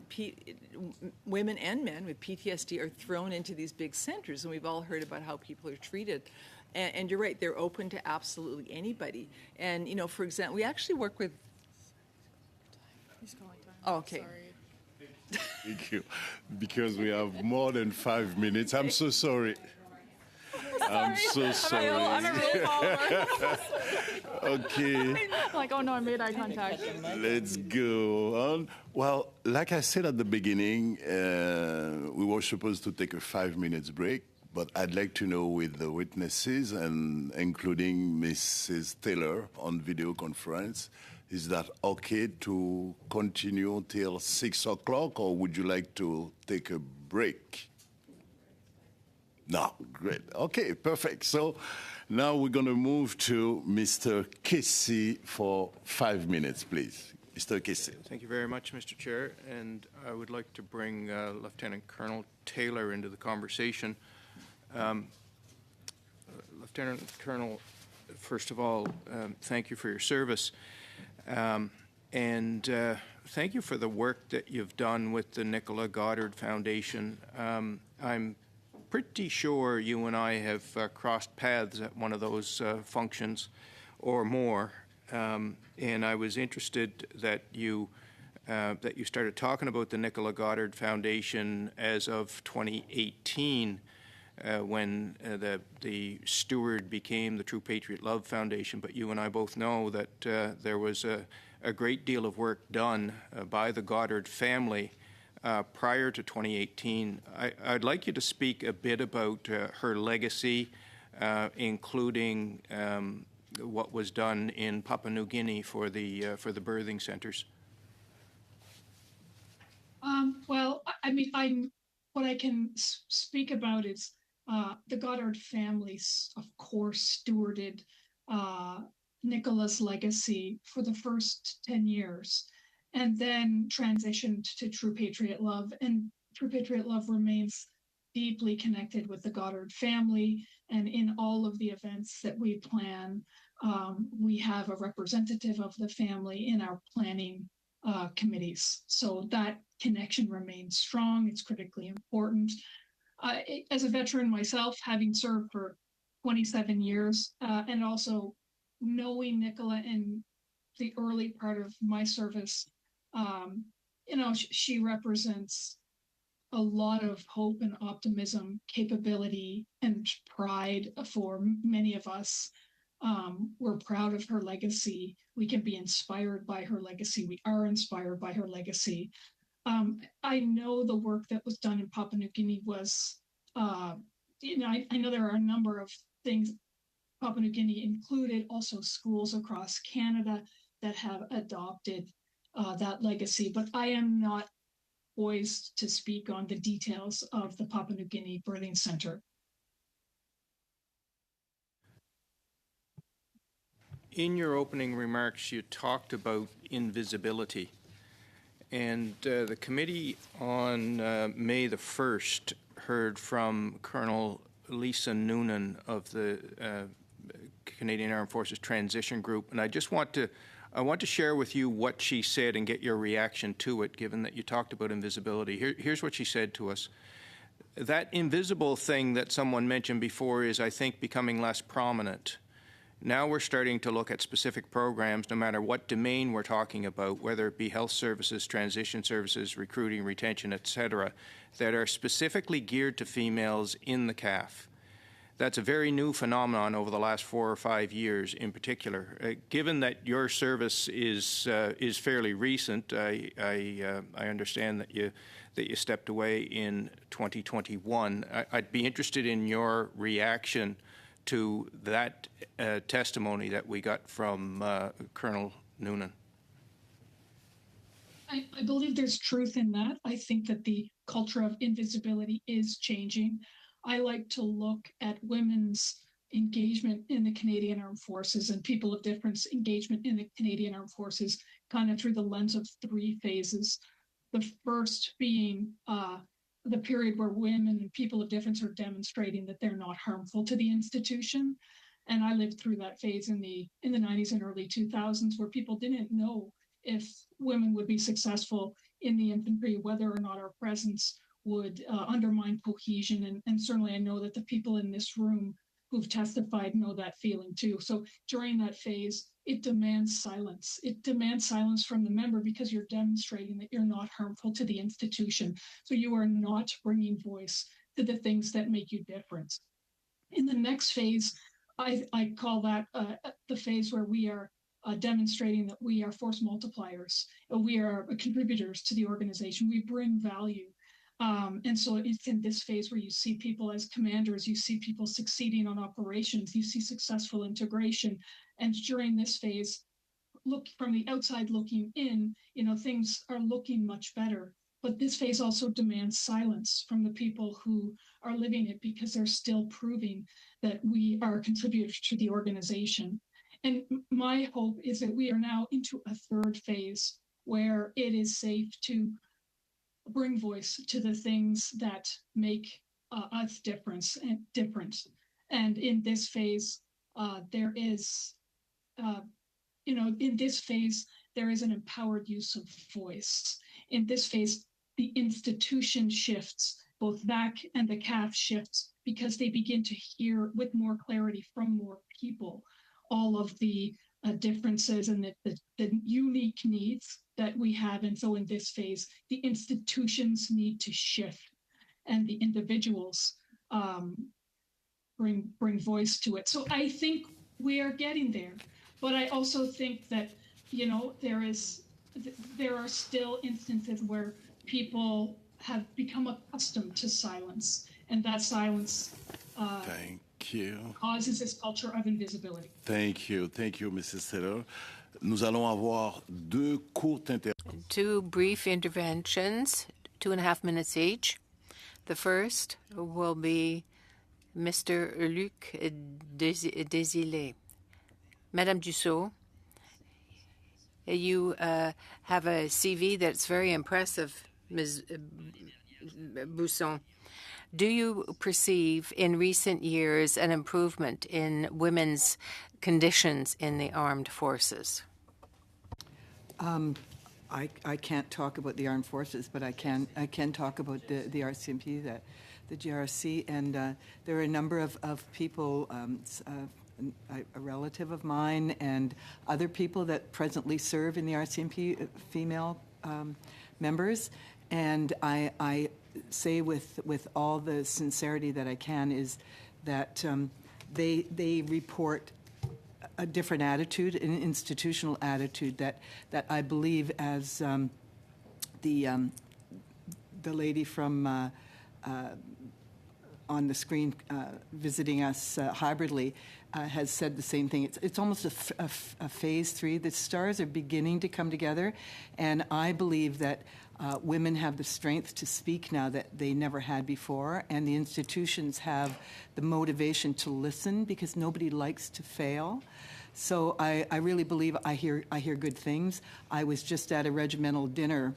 women and men with PTSD are thrown into these big centers, and we've all heard about how people are treated. And you're right, they're open to absolutely anybody. And, for example, we actually work with... He's calling time. Oh, okay. Sorry. Thank you. Because we have more than 5 minutes. I'm so sorry. I'm so sorry. I'm a rule follower. Okay. Like, oh no, I made eye contact. Let's go on. Well, like I said at the beginning, we were supposed to take a 5 minutes break, but I'd like to know with the witnesses, and including Mrs. Taylor on video conference, is that okay to continue till 6 o'clock, or would you like to take a break? No, great. Okay, perfect. So now we're going to move to Mr. Casey for 5 minutes, please. Mr. Casey. Thank you very much, Mr. Chair. And I would like to bring Lieutenant Colonel Taylor into the conversation. Lieutenant Colonel, first of all, thank you for your service. And thank you for the work that you've done with the Nicola Goddard Foundation. I'm pretty sure you and I have crossed paths at one of those functions or more, and I was interested that you started talking about the Nicola Goddard Foundation as of 2018, when the steward became the True Patriot Love Foundation. But you and I both know that there was a great deal of work done by the Goddard family prior to 2018. I'd like you to speak a bit about her legacy, including what was done in Papua New Guinea for the birthing centers. Well, I mean, what I can speak about is the Goddard family, of course, stewarded Nicola's legacy for the first 10 years. And then transitioned to True Patriot Love. And True Patriot Love remains deeply connected with the Goddard family. And in all of the events that we plan, we have a representative of the family in our planning committees. So that connection remains strong. It's critically important. As a veteran myself, having served for 27 years, and also knowing Nicola in the early part of my service, she represents a lot of hope and optimism, capability, and pride for many of us. We're proud of her legacy. We can be inspired by her legacy. We are inspired by her legacy. I know the work that was done in Papua New Guinea was, I know there are a number of things Papua New Guinea included also schools across Canada that have adopted that legacy. But I am not poised to speak on the details of the Papua New Guinea Birthing Center. In your opening remarks, you talked about invisibility. And the committee on May the 1st heard from Colonel Lisa Noonan of the Canadian Armed Forces Transition Group. And I want to share with you what she said and get your reaction to it, given that you talked about invisibility. Here's what she said to us. That invisible thing that someone mentioned before is, I think, becoming less prominent. Now we're starting to look at specific programs, no matter what domain we're talking about, whether it be health services, transition services, recruiting, retention, etc., that are specifically geared to females in the CAF. That's a very new phenomenon over the last 4 or 5 years in particular. Given that your service is fairly recent, I understand that you stepped away in 2021. I'd be interested in your reaction to that testimony that we got from Colonel Noonan. I believe there's truth in that. I think that the culture of invisibility is changing. I like to look at women's engagement in the Canadian Armed Forces and people of difference engagement in the Canadian Armed Forces kind of through the lens of 3 phases. The first being the period where women and people of difference are demonstrating that they're not harmful to the institution. And I lived through that phase in the 90s and early 2000s, where people didn't know if women would be successful in the infantry, whether or not our presence would undermine cohesion. And certainly I know that the people in this room who've testified know that feeling too. So during that phase, it demands silence. It demands silence from the member because you're demonstrating that you're not harmful to the institution. So you are not bringing voice to the things that make you different. In the next phase, I call that the phase where we are demonstrating that we are force multipliers. We are contributors to the organization. We bring value. And so it's in this phase where you see people as commanders, you see people succeeding on operations, you see successful integration. And during this phase, look from the outside looking in, things are looking much better. But this phase also demands silence from the people who are living it, because they're still proving that we are contributors to the organization. And my hope is that we are now into a 3rd phase where it is safe to bring voice to the things that make us different. And in this phase, there is an empowered use of voice. In this phase, the institution shifts, both VAC and the CAF shifts, because they begin to hear with more clarity from more people all of the differences and the unique needs that we have. And so in this phase, the institutions need to shift and the individuals bring voice to it. So I think we are getting there. But I also think that, there are still instances where people have become accustomed to silence, and that silence causes this culture of invisibility. Thank you, Mrs. Taylor. Nous allons avoir 2 courtes interventions. 2 brief interventions, 2.5 minutes each. The first will be Mr. Luc Desilets. Madame Dussault, you have a CV that's very impressive, Ms. Busson. Do you perceive in recent years an improvement in women's conditions in the armed forces? I can't talk about the armed forces, but I can talk about the RCMP, the GRC, and there are a number of people, a relative of mine and other people that presently serve in the RCMP, female members, and I say with all the sincerity that I can is that they report a different attitude, an institutional attitude that I believe, as the lady from on the screen visiting us hybridly has said the same thing. It's almost a phase 3. The stars are beginning to come together, and I believe that women have the strength to speak now that they never had before, and the institutions have the motivation to listen because nobody likes to fail. So I really believe I hear good things. I was just at a regimental dinner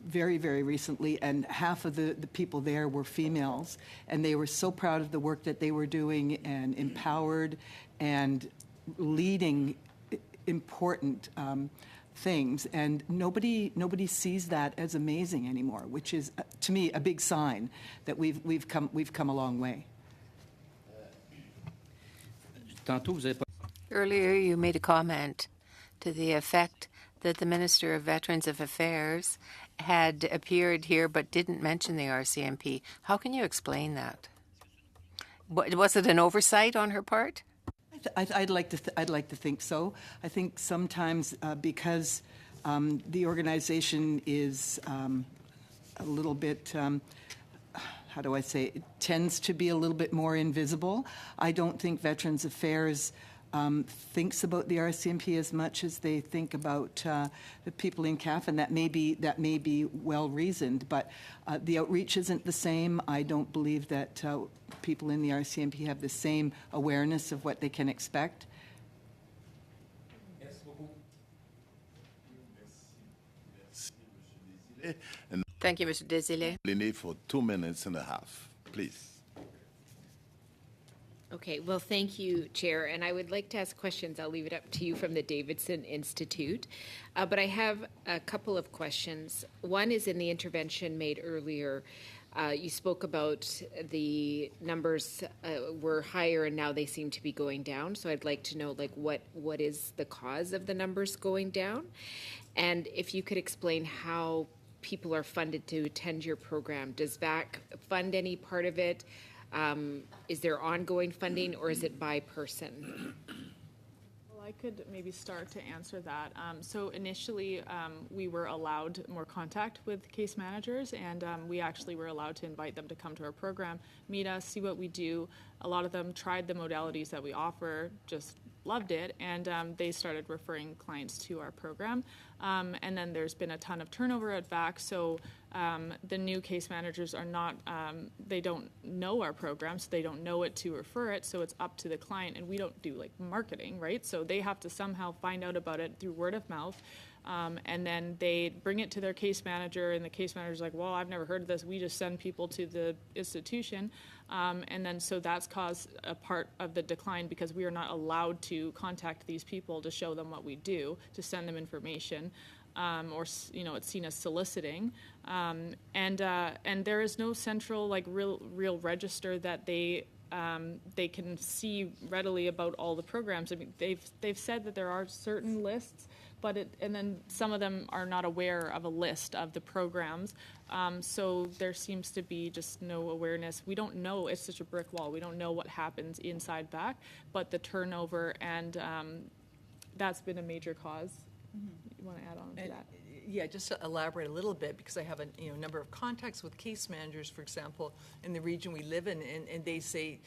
very, very recently, and half of the people there were females, and they were so proud of the work that they were doing and empowered and leading important things, and nobody sees that as amazing anymore, which is to me a big sign that we've come a long way. Earlier, you made a comment to the effect that the Minister of Veterans of Affairs had appeared here but didn't mention the RCMP. How can you explain that? Was it an oversight on her part? I'd like to think so. I think sometimes because the organization is a little bit, how do I say, it tends to be a little bit more invisible. I don't think Veterans Affairs thinks about the RCMP as much as they think about the people in CAF, and that may be well reasoned. But the outreach isn't the same. I don't believe that people in the RCMP have the same awareness of what they can expect. Thank you, Mr. Desilets. For 2 minutes and a half, please. Okay, well, thank you, Chair. And I would like to ask questions. I'll leave it up to you from the Davidson Institute. But I have a couple of questions. One is in the intervention made earlier. You spoke about the numbers were higher and now they seem to be going down. So I'd like to know, like, what is the cause of the numbers going down? And if you could explain how people are funded to attend your program. Does VAC fund any part of it? Is there ongoing funding, or is it by person? Well, I could maybe start to answer that. So initially, we were allowed more contact with case managers, and we actually were allowed to invite them to come to our program, meet us, see what we do. A lot of them tried the modalities that we offer, just loved it, and they started referring clients to our program. And then there's been a ton of turnover at VAC, so the new case managers are not, they don't know our program, so they don't know it to refer it, so it's up to the client, and we don't do like marketing, right? So they have to somehow find out about it through word of mouth. And then they bring it to their case manager, and the case manager's like, well, I've never heard of this. We just send people to the institution. And then so that's caused a part of the decline because we are not allowed to contact these people to show them what we do, to send them information. Or, you know, it's seen as soliciting. And there is no central, like, real register that they can see readily about all the programs. I mean, they've said that there are certain lists, but and then some of them are not aware of a list of the programs. So there seems to be just no awareness. We don't know. It's such a brick wall. We don't know what happens inside VAC, but the turnover, and that's been a major cause. You want to add on to that? Yeah, just to elaborate a little bit, because I have a number of contacts with case managers, for example, in the region we live in, and they say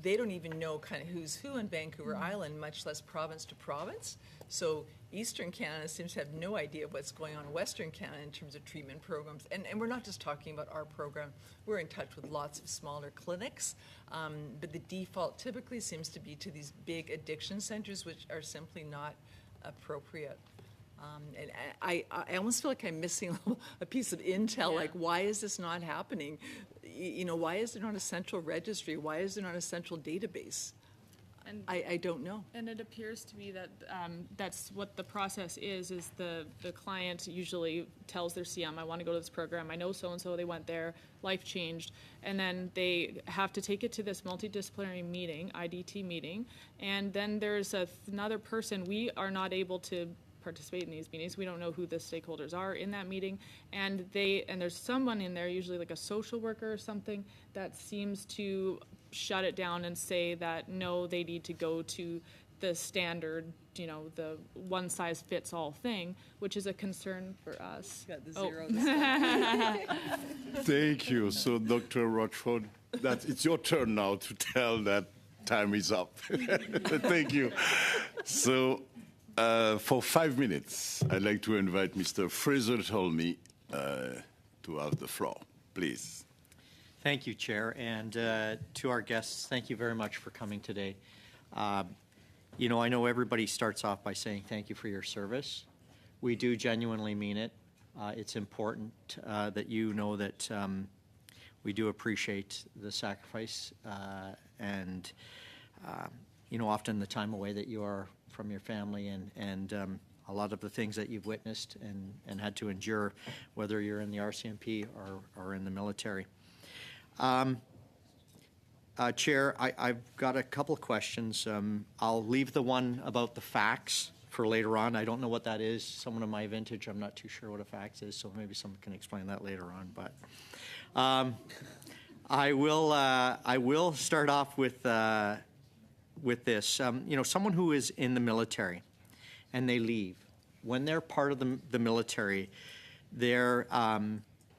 they don't even know kind of who's who in Vancouver Island, much less province to province. So Eastern Canada seems to have no idea what's going on in Western Canada in terms of treatment programs. And we're not just talking about our program. We're in touch with lots of smaller clinics. But the default typically seems to be to these big addiction centers, which are simply not appropriate. And I almost feel like I'm missing a piece of intel, like, why is this not happening? Why is there not a central registry? Why is there not a central database? And I don't know. And it appears to be that that's what the process is the client usually tells their CM, I want to go to this program, I know so-and-so, they went there, life changed, and then they have to take it to this multidisciplinary meeting, IDT meeting, and then there's another person. We are not able to participate in these meetings. We don't know who the stakeholders are in that meeting, and there's someone in there, usually like a social worker or something, that seems to shut it down and say that no, they need to go to the standard the one-size-fits-all thing, which is a concern for us. Got the Oh. zero this time. Thank you. So, Dr. Rochford, it's your turn now to tell that time is up. Thank you. So, for 5 minutes, I'd like to invite Mr. Fraser-Tolmie to have the floor. Please. Thank you, Chair. And to our guests, thank you very much for coming today. I know everybody starts off by saying thank you for your service. We do genuinely mean it. It's important that you know that we do appreciate the sacrifice and, often the time away that you are from your family and a lot of the things that you've witnessed and had to endure, whether you're in the RCMP or in the military. Chair, I've got a couple of questions. I'll leave the one about the fax for later on. I don't know what that is. Someone of my vintage, I'm not too sure what a fax is, so maybe someone can explain that later on. But I will start off with this. Someone who is in the military and they leave, when they're part of the military, they're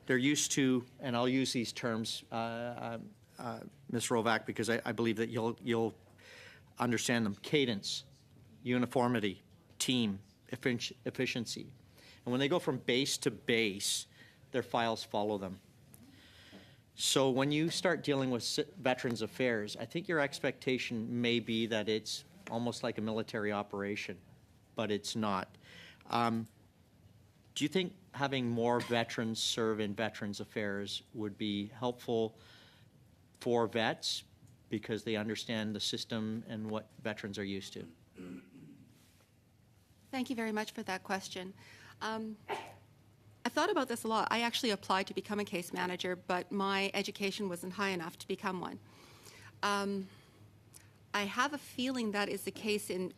used to, and I'll use these terms, Ms. Rovak, because I believe that you'll understand them: cadence, uniformity, team, efficiency. And when they go from base to base, their files follow them. So when you start dealing with Veterans Affairs, I think your expectation may be that it's almost like a military operation, but it's not. Do you think having more veterans serve in Veterans Affairs would be helpful for vets because they understand the system and what veterans are used to? Thank you very much for that question. I thought about this a lot. I actually applied to become a case manager, but my education wasn't high enough to become one. I have a feeling that is the case in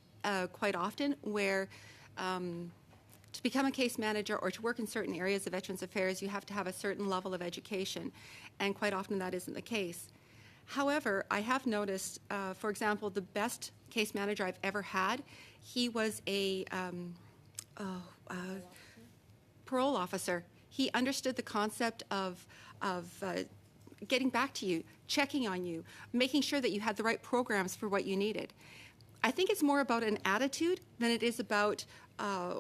quite often where to become a case manager or to work in certain areas of Veterans Affairs, you have to have a certain level of education, and quite often that isn't the case. However, I have noticed, for example, the best case manager I've ever had, he was a parole officer. He understood the concept of getting back to you, checking on you, making sure that you had the right programs for what you needed. I think it's more about an attitude than it is about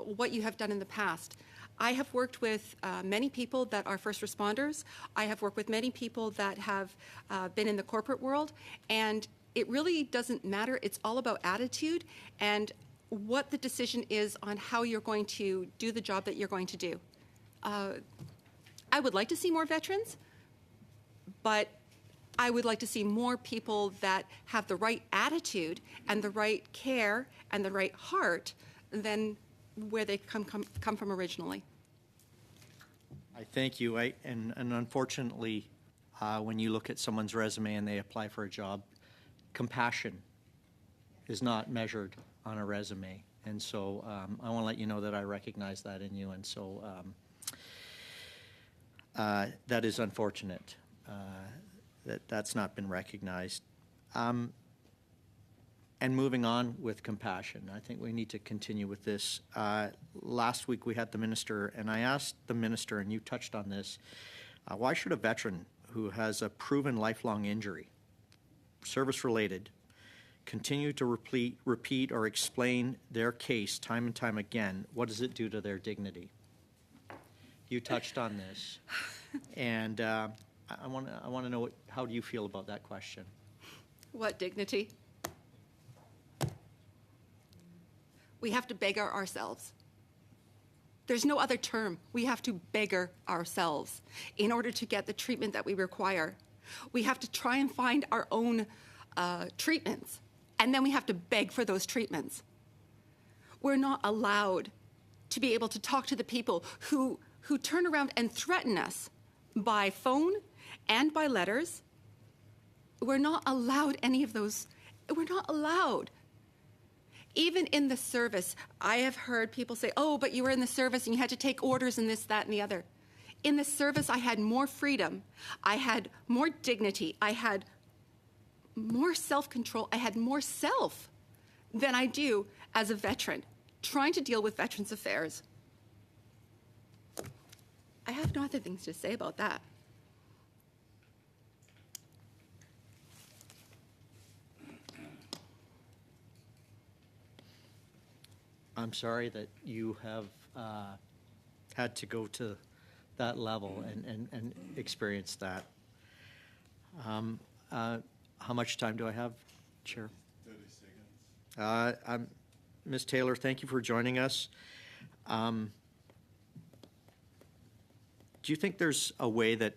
what you have done in the past. I have worked with many people that are first responders. I have worked with many people that have been in the corporate world, and it really doesn't matter. It's all about attitude and what the decision is on how you're going to do the job that you're going to do. I would like to see more veterans, but I would like to see more people that have the right attitude and the right care and the right heart than where they come from originally. I thank you. And unfortunately, when you look at someone's resume and they apply for a job, compassion is not measured on a resume. And so I want to let you know that I recognize that in you. And so that is unfortunate that's not been recognized. And moving on with compassion, I think we need to continue with this. Last week we had the minister, and I asked the minister, and you touched on this, why should a veteran who has a proven lifelong injury, service-related, continue to repeat or explain their case time and time again? What does it do to their dignity? You touched on this, and I want to know how do you feel about that question? What dignity? We have to beggar ourselves. There's no other term. We have to beggar ourselves in order to get the treatment that we require. We have to try and find our own treatments, and then we have to beg for those treatments. We're not allowed to be able to talk to the people who turn around and threaten us by phone and by letters. We're not allowed any of those. We're not allowed. Even in the service, I have heard people say, oh, but you were in the service and you had to take orders and this, that, and the other. In the service, I had more freedom. I had more dignity. I had more self-control. I had more self than I do as a veteran trying to deal with Veterans Affairs. I have no other things to say about that. I'm sorry that you have had to go to that level and experience that. How much time do I have, Chair? 30 seconds. Ms. Taylor, thank you for joining us. Do you think there's a way that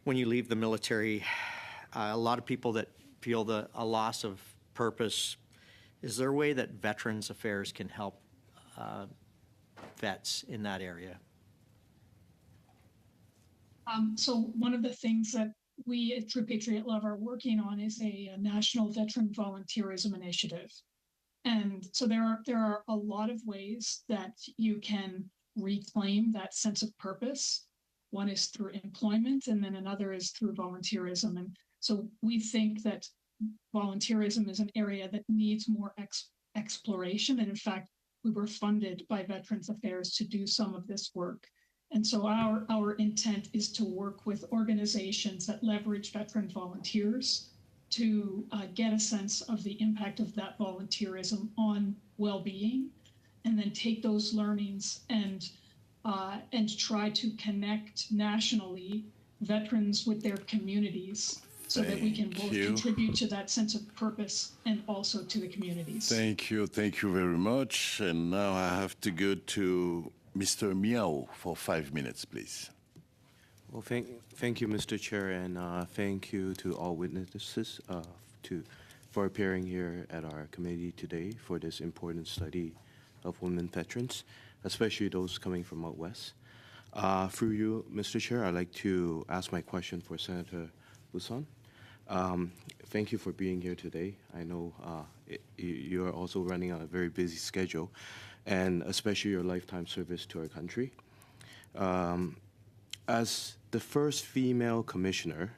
when you leave the military, a lot of people that feel a loss of purpose, is there a way that Veterans Affairs can help vets in that area? So one of the things that we at True Patriot Love are working on is a national veteran volunteerism initiative. And so there are a lot of ways that you can reclaim that sense of purpose. One is through employment, and then another is through volunteerism. And so we think that volunteerism is an area that needs more exploration. And in fact, we were funded by Veterans Affairs to do some of this work. And so our intent is to work with organizations that leverage veteran volunteers to get a sense of the impact of that volunteerism on well-being, and then take those learnings and try to connect nationally veterans with their communities so that we can both contribute to that sense of purpose and also to the communities. Thank you very much. And now I have to go to Mr. Miao for 5 minutes, please. Well, thank you, Mr. Chair, and thank you to all witnesses for appearing here at our committee today for this important study of women veterans, especially those coming from out west. Through you, Mr. Chair, I'd like to ask my question for Senator Buson. Thank you for being here today. I know you're also running on a very busy schedule, and especially your lifetime service to our country. As the first female commissioner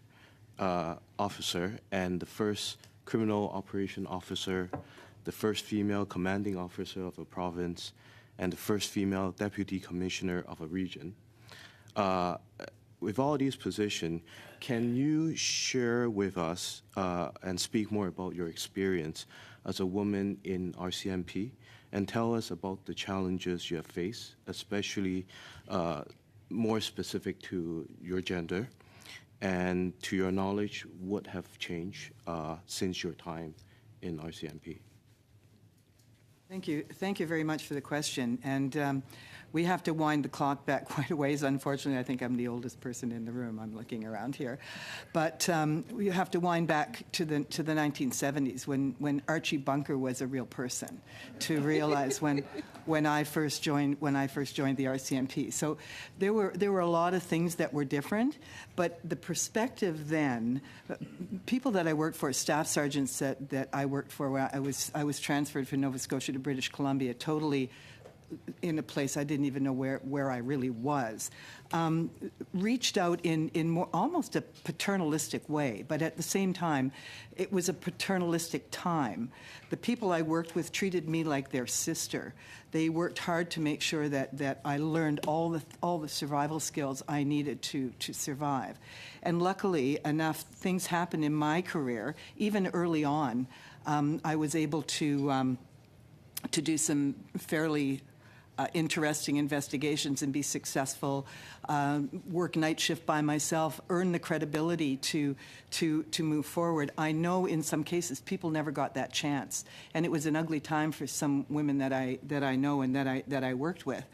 officer and the first criminal operation officer, the first female commanding officer of a province, and the first female deputy commissioner of a region, with all these positions, can you share with us and speak more about your experience as a woman in RCMP and tell us about the challenges you have faced, especially more specific to your gender, and to your knowledge, what have changed since your time in RCMP? Thank you. Thank you very much for the question. And we have to wind the clock back quite a ways. Unfortunately, I think I'm the oldest person in the room. I'm looking around here. But we have to wind back to the 1970s when Archie Bunker was a real person, to realize when I first joined the RCMP. So there were a lot of things that were different, but the perspective then, people that I worked for, staff sergeants that I worked for, where I was transferred from Nova Scotia to British Columbia, totally in a place I didn't even know where I really was, reached out in more almost a paternalistic way, but at the same time, it was a paternalistic time. The people I worked with treated me like their sister. They worked hard to make sure that I learned all the survival skills I needed to survive. And luckily enough, things happened in my career, even early on. I was able to do some fairly interesting investigations and be successful, work night shift by myself, earn the credibility to move forward. I know in some cases people never got that chance, and it was an ugly time for some women that I know and that I worked with.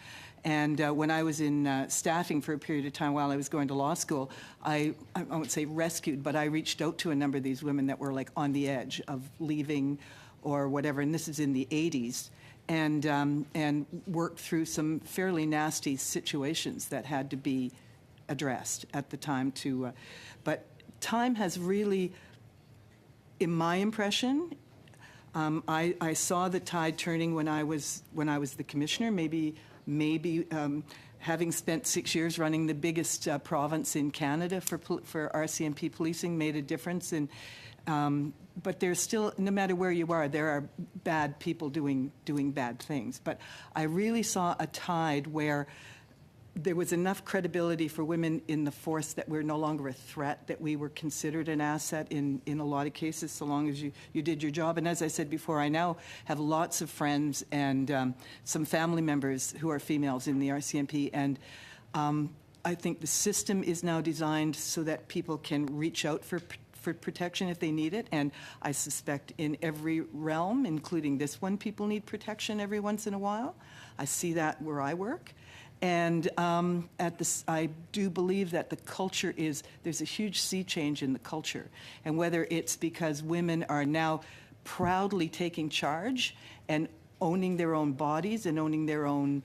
And when I was in staffing for a period of time while I was going to law school, I won't say rescued, but I reached out to a number of these women that were like on the edge of leaving or whatever, and this is in the 80s. And worked through some fairly nasty situations that had to be addressed at the time. But time has really, in my impression, I saw the tide turning when I was the commissioner. Maybe having spent 6 years running the biggest province in Canada for RCMP policing made a difference in but there's still, no matter where you are, there are bad people doing bad things. But I really saw a tide where there was enough credibility for women in the force that we're no longer a threat, that we were considered an asset in a lot of cases, so long as you did your job. And as I said before, I now have lots of friends and some family members who are females in the RCMP, and I think the system is now designed so that people can reach out for protection if they need it, and I suspect in every realm, including this one, people need protection every once in a while. I see that where I work. And I do believe that the culture there's a huge sea change in the culture. And whether it's because women are now proudly taking charge and owning their own bodies and owning their own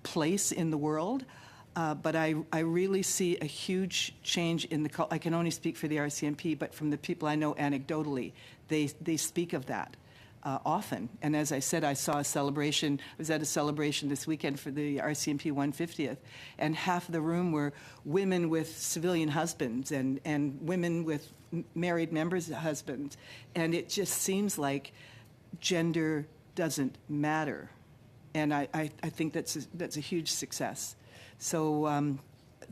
place in the world, but I really see a huge change in the culture. I can only speak for the RCMP, but from the people I know anecdotally, they speak of that. Often. And as I said, I saw a celebration, I was at a celebration this weekend for the RCMP 150th, and half the room were women with civilian husbands and women with married members' husbands. And it just seems like gender doesn't matter. And I think that's a huge success. So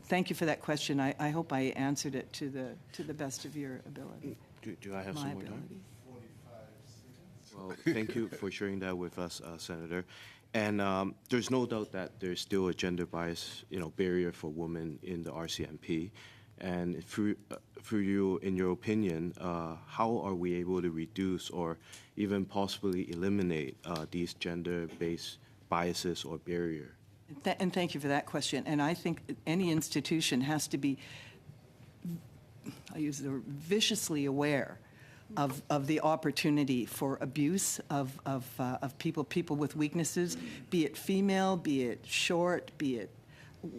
thank you for that question. I hope I answered it to the best of your ability. Do I have some more time? 45 seconds. Well, thank you for sharing that with us, Senator. And there's no doubt that there's still a gender bias, barrier for women in the RCMP. And for you, in your opinion, how are we able to reduce or even possibly eliminate these gender-based biases or barrier? And thank you for that question. And I think any institution has to be, I use the word, viciously aware of the opportunity for abuse of people with weaknesses, be it female, be it short, be it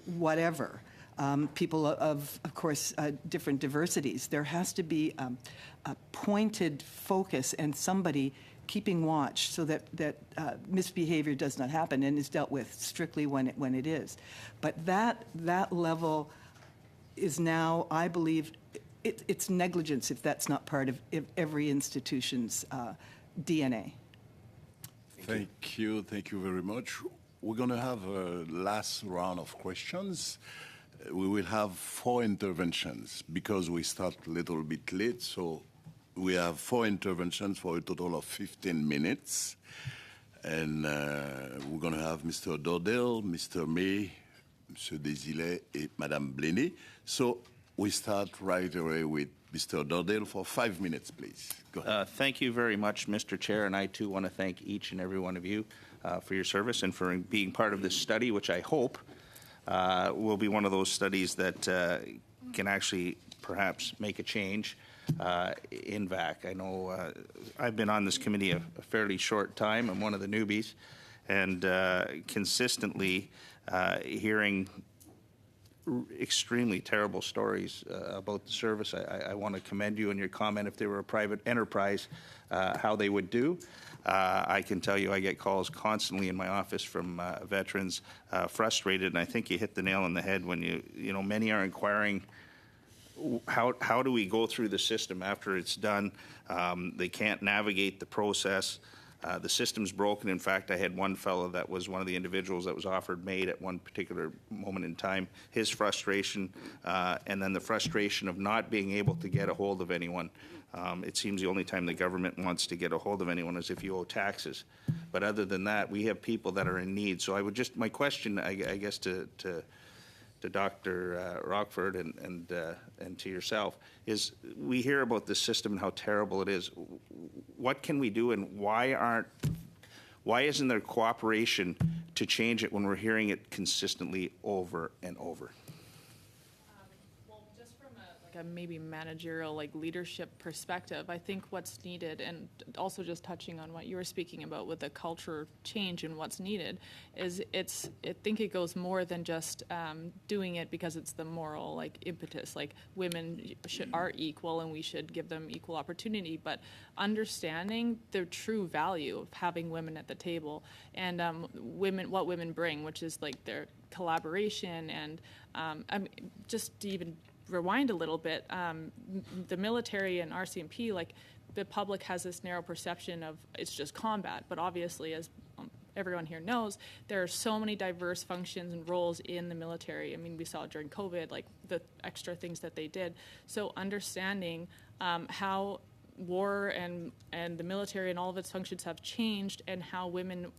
whatever. People of course, different diversities. There has to be a pointed focus and somebody keeping watch so that misbehavior does not happen and is dealt with strictly when it is. But that level is now, I believe, it's negligence if that's not part of every institution's DNA. Thank you very much. We're going to have a last round of questions. We will have 4 interventions because we start a little bit late, so we have 4 interventions for a total of 15 minutes. And we're going to have Mr. Dordel, Mr. May, Mr. Desilets, and Madame Blenny. So we start right away with Mr. Dordel for 5 minutes, please. Go ahead. Thank you very much, Mr. Chair, and I too want to thank each and every one of you for your service and for being part of this study, which I hope will be one of those studies that can actually perhaps make a change in VAC. I know I've been on this committee a fairly short time. I'm one of the newbies, and consistently hearing extremely terrible stories about the service. I want to commend you on your comment if they were a private enterprise, how they would do. I can tell you I get calls constantly in my office from veterans frustrated, and I think you hit the nail on the head when many are inquiring, how do we go through the system after it's done? They can't navigate the process. The system's broken. In fact, I had one fellow that was one of the individuals that was offered MAID at one particular moment in time. His frustration, and then the frustration of not being able to get a hold of anyone. It seems the only time the government wants to get a hold of anyone is if you owe taxes. But other than that, we have people that are in need. So I would my question, I guess, to Dr. Rockford and to yourself is, we hear about this system and how terrible it is. What can we do, and why isn't there cooperation to change it when we're hearing it consistently over and over? Well, just from a maybe managerial leadership perspective, I think what's needed, and also just touching on what you were speaking about with the culture change and what's needed, is I think it goes more than just doing it because it's the moral impetus. Women are equal and we should give them equal opportunity, but understanding the true value of having women at the table and what women bring, which is their collaboration and just even rewind a little bit, the military and RCMP, like the public has this narrow perception of it's just combat, but obviously, as everyone here knows, there are so many diverse functions and roles in the military. I mean, we saw during COVID, like the extra things that they did. So understanding how war and the military and all of its functions have changed, and how women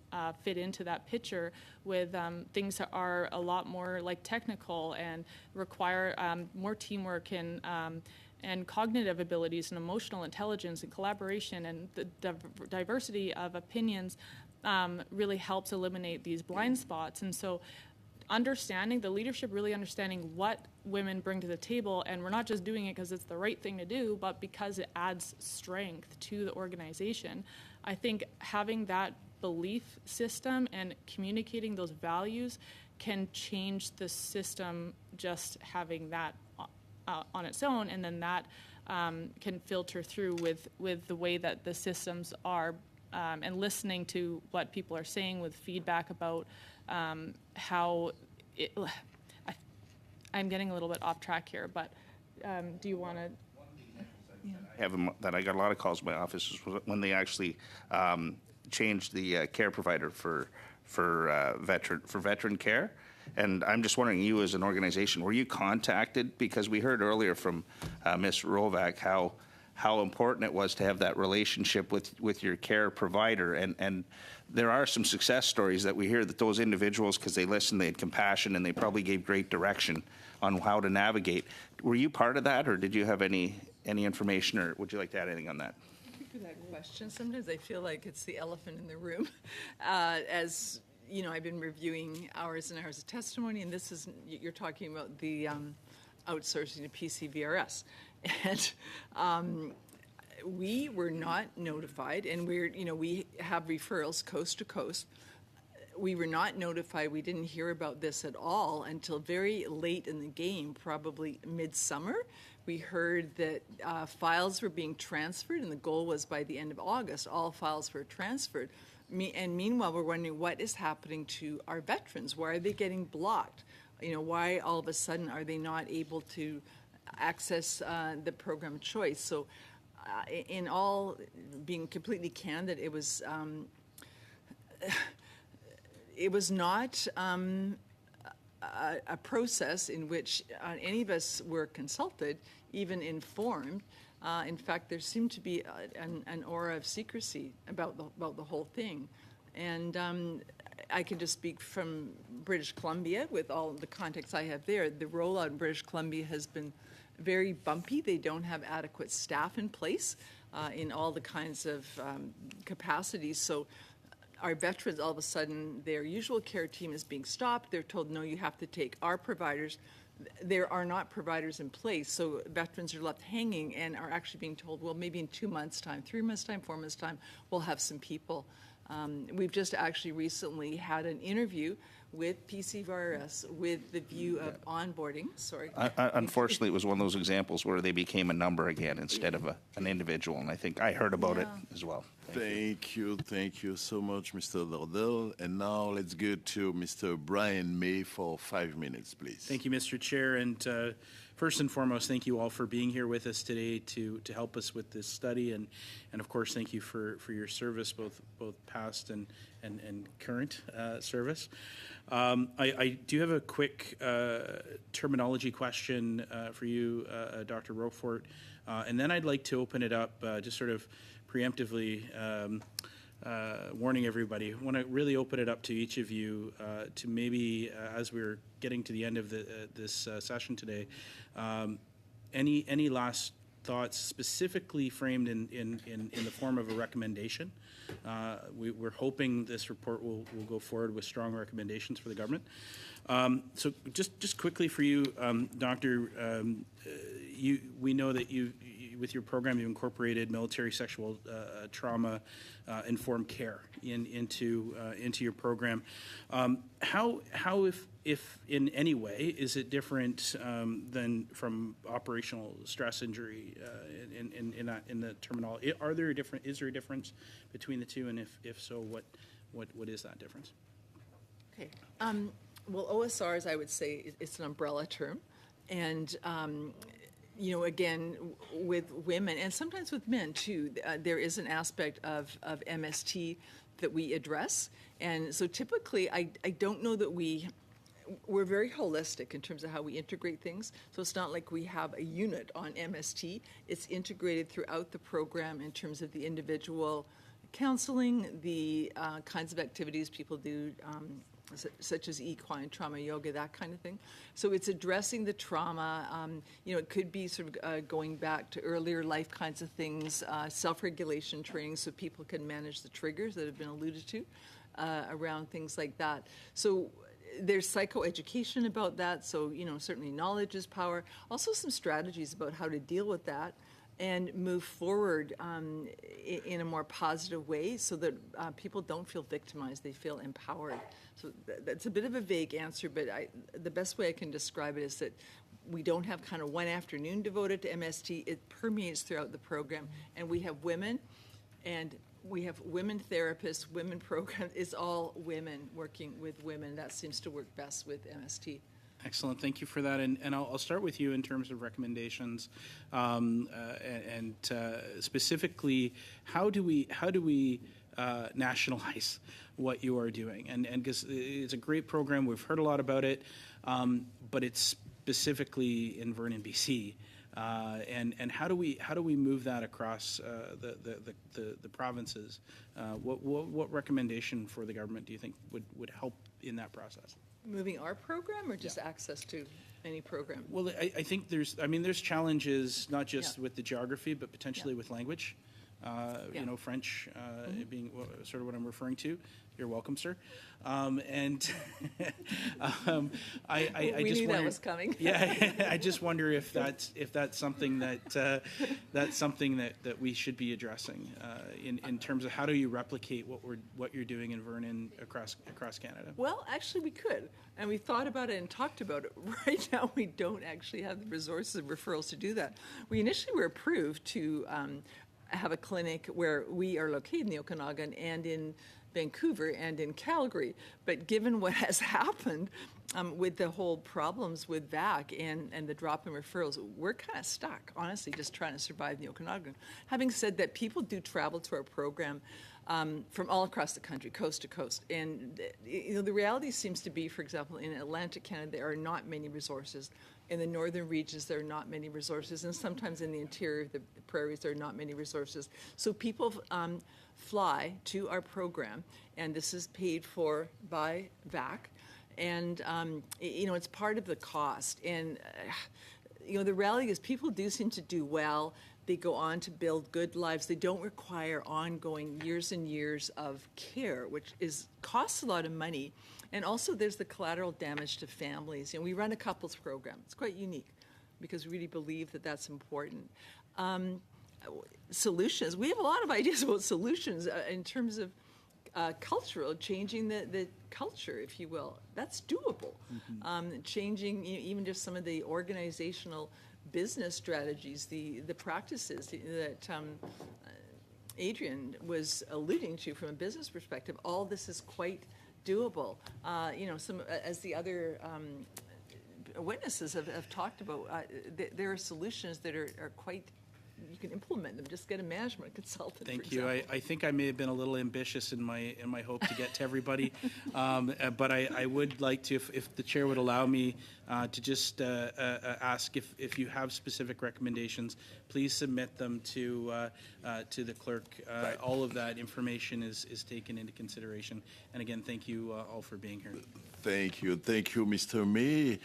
fit into that picture with things that are a lot more like technical and require more teamwork and cognitive abilities and emotional intelligence and collaboration, and the diversity of opinions really helps eliminate these blind spots. And so understanding, the leadership really understanding what women bring to the table, and we're not just doing it because it's the right thing to do, but because it adds strength to the organization. I think having that belief system and communicating those values can change the system, just having that on its own, and then that can filter through with the way that the systems are, and listening to what people are saying with feedback about how I'm getting a little bit off track here, but do you want to? That I got a lot of calls in my office when they actually changed the care provider for veteran care. And I'm just wondering, you as an organization, were you contacted? Because we heard earlier from Ms. Rovak how important it was to have that relationship with your care provider. And there are some success stories that we hear that those individuals, because they listened, they had compassion, and they probably gave great direction on how to navigate. Were you part of that, or did you have any information, or would you like to add anything on that? To that question, sometimes I feel like it's the elephant in the room. As you know, I've been reviewing hours and hours of testimony, and this is, you're talking about the outsourcing to PCVRS. And we were not notified, and we have referrals coast to coast. We were not notified. We didn't hear about this at all until very late in the game, probably midsummer. We heard that files were being transferred, and the goal was by the end of August, all files were transferred. And meanwhile, we're wondering what is happening to our veterans. Why are they getting blocked? Why all of a sudden are they not able to access the program choice? So in all, being completely candid, it was not a process in which any of us were consulted, even informed. In fact, there seemed to be an aura of secrecy about the whole thing. And I can just speak from British Columbia with all the context I have there. The rollout in British Columbia has been very bumpy. They don't have adequate staff in place in all the kinds of capacities. So our veterans, all of a sudden, their usual care team is being stopped. They're told, no, you have to take our providers. There are not providers in place, so veterans are left hanging and are actually being told, well, maybe in 2 months' time, 3 months' time, 4 months' time, we'll have some people. We've just actually recently had an interview with PCVRS with the view of onboarding. Sorry. Unfortunately, it was one of those examples where they became a number again instead of an individual, and I think I heard about it as well. Thank you so much, Mr. Dordel. And now let's go to Mr. Brian May for 5 minutes, please. Thank you, Mr. Chair. And first and foremost, thank you all for being here with us today to help us with this study. And of course, thank you for your service, both past and current service. I do have a quick terminology question for you, Dr. Roquefort. And then I'd like to open it up just sort of preemptively, warning everybody. I want to really open it up to each of you to maybe, as we're getting to the end of this session today, any last thoughts specifically framed in the form of a recommendation. We're hoping this report will go forward with strong recommendations for the government. So just quickly for you, Doctor, we know that with your program, you've incorporated military sexual trauma informed care into your program. How if in any way is it different than from operational stress injury in the terminology? Is there a difference between the two, and if so, what is that difference? Okay. Well, OSRs, I would say, it's an umbrella term. And again, with women and sometimes with men too, there is an aspect of MST that we address. And so typically, I don't know that we're very holistic in terms of how we integrate things. So it's not like we have a unit on MST. It's integrated throughout the program in terms of the individual counseling, the kinds of activities people do, such as equine trauma yoga, that kind of thing. So it's addressing the trauma. It could be sort of going back to earlier life kinds of things, self-regulation training so people can manage the triggers that have been alluded to around things like that. So there's psychoeducation about that. So, certainly knowledge is power. Also some strategies about how to deal with that and move forward in a more positive way so that people don't feel victimized, they feel empowered. So that's a bit of a vague answer, but the best way I can describe it is that we don't have kind of one afternoon devoted to MST. It permeates throughout the program, and we have women, and we have women therapists, women programs. It's all women working with women. That seems to work best with MST. Excellent. Thank you for that. And I'll start with you in terms of recommendations, and specifically, how do we nationalize what you are doing? And because it's a great program, we've heard a lot about it, but it's specifically in Vernon, BC. And how do we move that across the provinces? What recommendation for the government do you think would help in that process? Moving our program or just access to any program? Well, I think there's challenges not just with the geography, but potentially with language. French being sort of what I'm referring to. You're welcome, sir. And I we just knew wonder, that was coming. Yeah, I just wonder if that's something that we should be addressing in terms of how do you replicate what you're doing in Vernon across Canada. Well, actually, we could, and we thought about it and talked about it. Right now, we don't actually have the resources and referrals to do that. We initially were approved to have a clinic where we are located in the Okanagan and in Vancouver and in Calgary. But given what has happened with the whole problems with VAC and the drop in referrals, we're kind of stuck, honestly, just trying to survive in the Okanagan. Having said that, people do travel to our program from all across the country, coast to coast. And the reality seems to be, for example, in Atlantic Canada, there are not many resources. In the northern regions, there are not many resources. And sometimes in the interior of the prairies, there are not many resources. So people fly to our program, and this is paid for by VAC. And, it's part of the cost. And, the reality is people do seem to do well. They go on to build good lives. They don't require ongoing years and years of care, which costs a lot of money. And also there's the collateral damage to families. We run a couples program. It's quite unique because we really believe that that's important. Solutions. We have a lot of ideas about solutions in terms of cultural, changing the culture, if you will. That's doable. Mm-hmm. Changing even just some of the organizational business strategies, the practices that Adrian was alluding to from a business perspective. All this is quite doable. As the other witnesses have talked about, there are solutions that are quite. You can implement them. Just get a management consultant. Thank you. I think I may have been a little ambitious in my hope to get to everybody, but I would like to, if the chair would allow me, to just ask if you have specific recommendations, please submit them to the clerk. Right. All of that information is taken into consideration. And again, thank you all for being here. Thank you, Mr. May.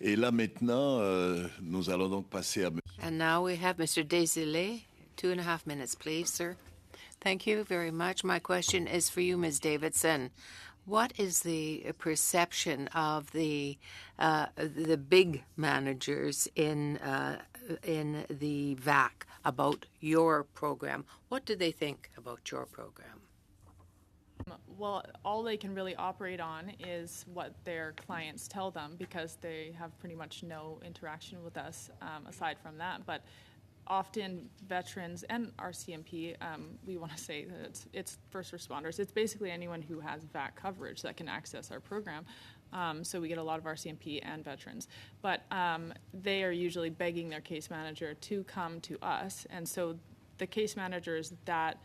Et là maintenant, nous allons donc passer à. And now we have Mr. Desilets. 2.5 minutes, please, sir. Thank you very much. My question is for you, Ms. Davidson. What is the perception of the big managers in the VAC about your program? What do they think about your program? Well, all they can really operate on is what their clients tell them because they have pretty much no interaction with us aside from that. But often veterans and RCMP, we want to say that it's first responders. It's basically anyone who has VAC coverage that can access our program. So we get a lot of RCMP and veterans. But they are usually begging their case manager to come to us. And so the case managers that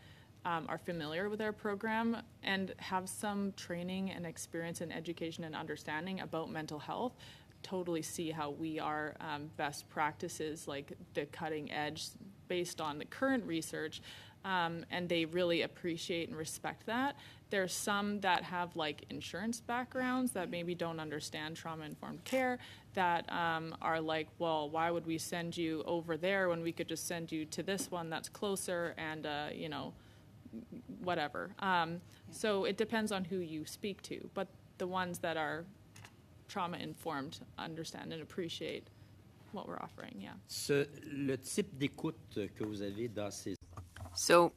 are familiar with our program and have some training and experience and education and understanding about mental health totally see how we are best practices, like the cutting edge based on the current research, and they really appreciate and respect that. There's some that have like insurance backgrounds that maybe don't understand trauma-informed care that are like, well, why would we send you over there when we could just send you to this one that's closer and, you know, whatever. So it depends on who you speak to, but the ones that are trauma-informed understand and appreciate what we're offering, yeah. Le type d'écoute que vous avez dans ces... So,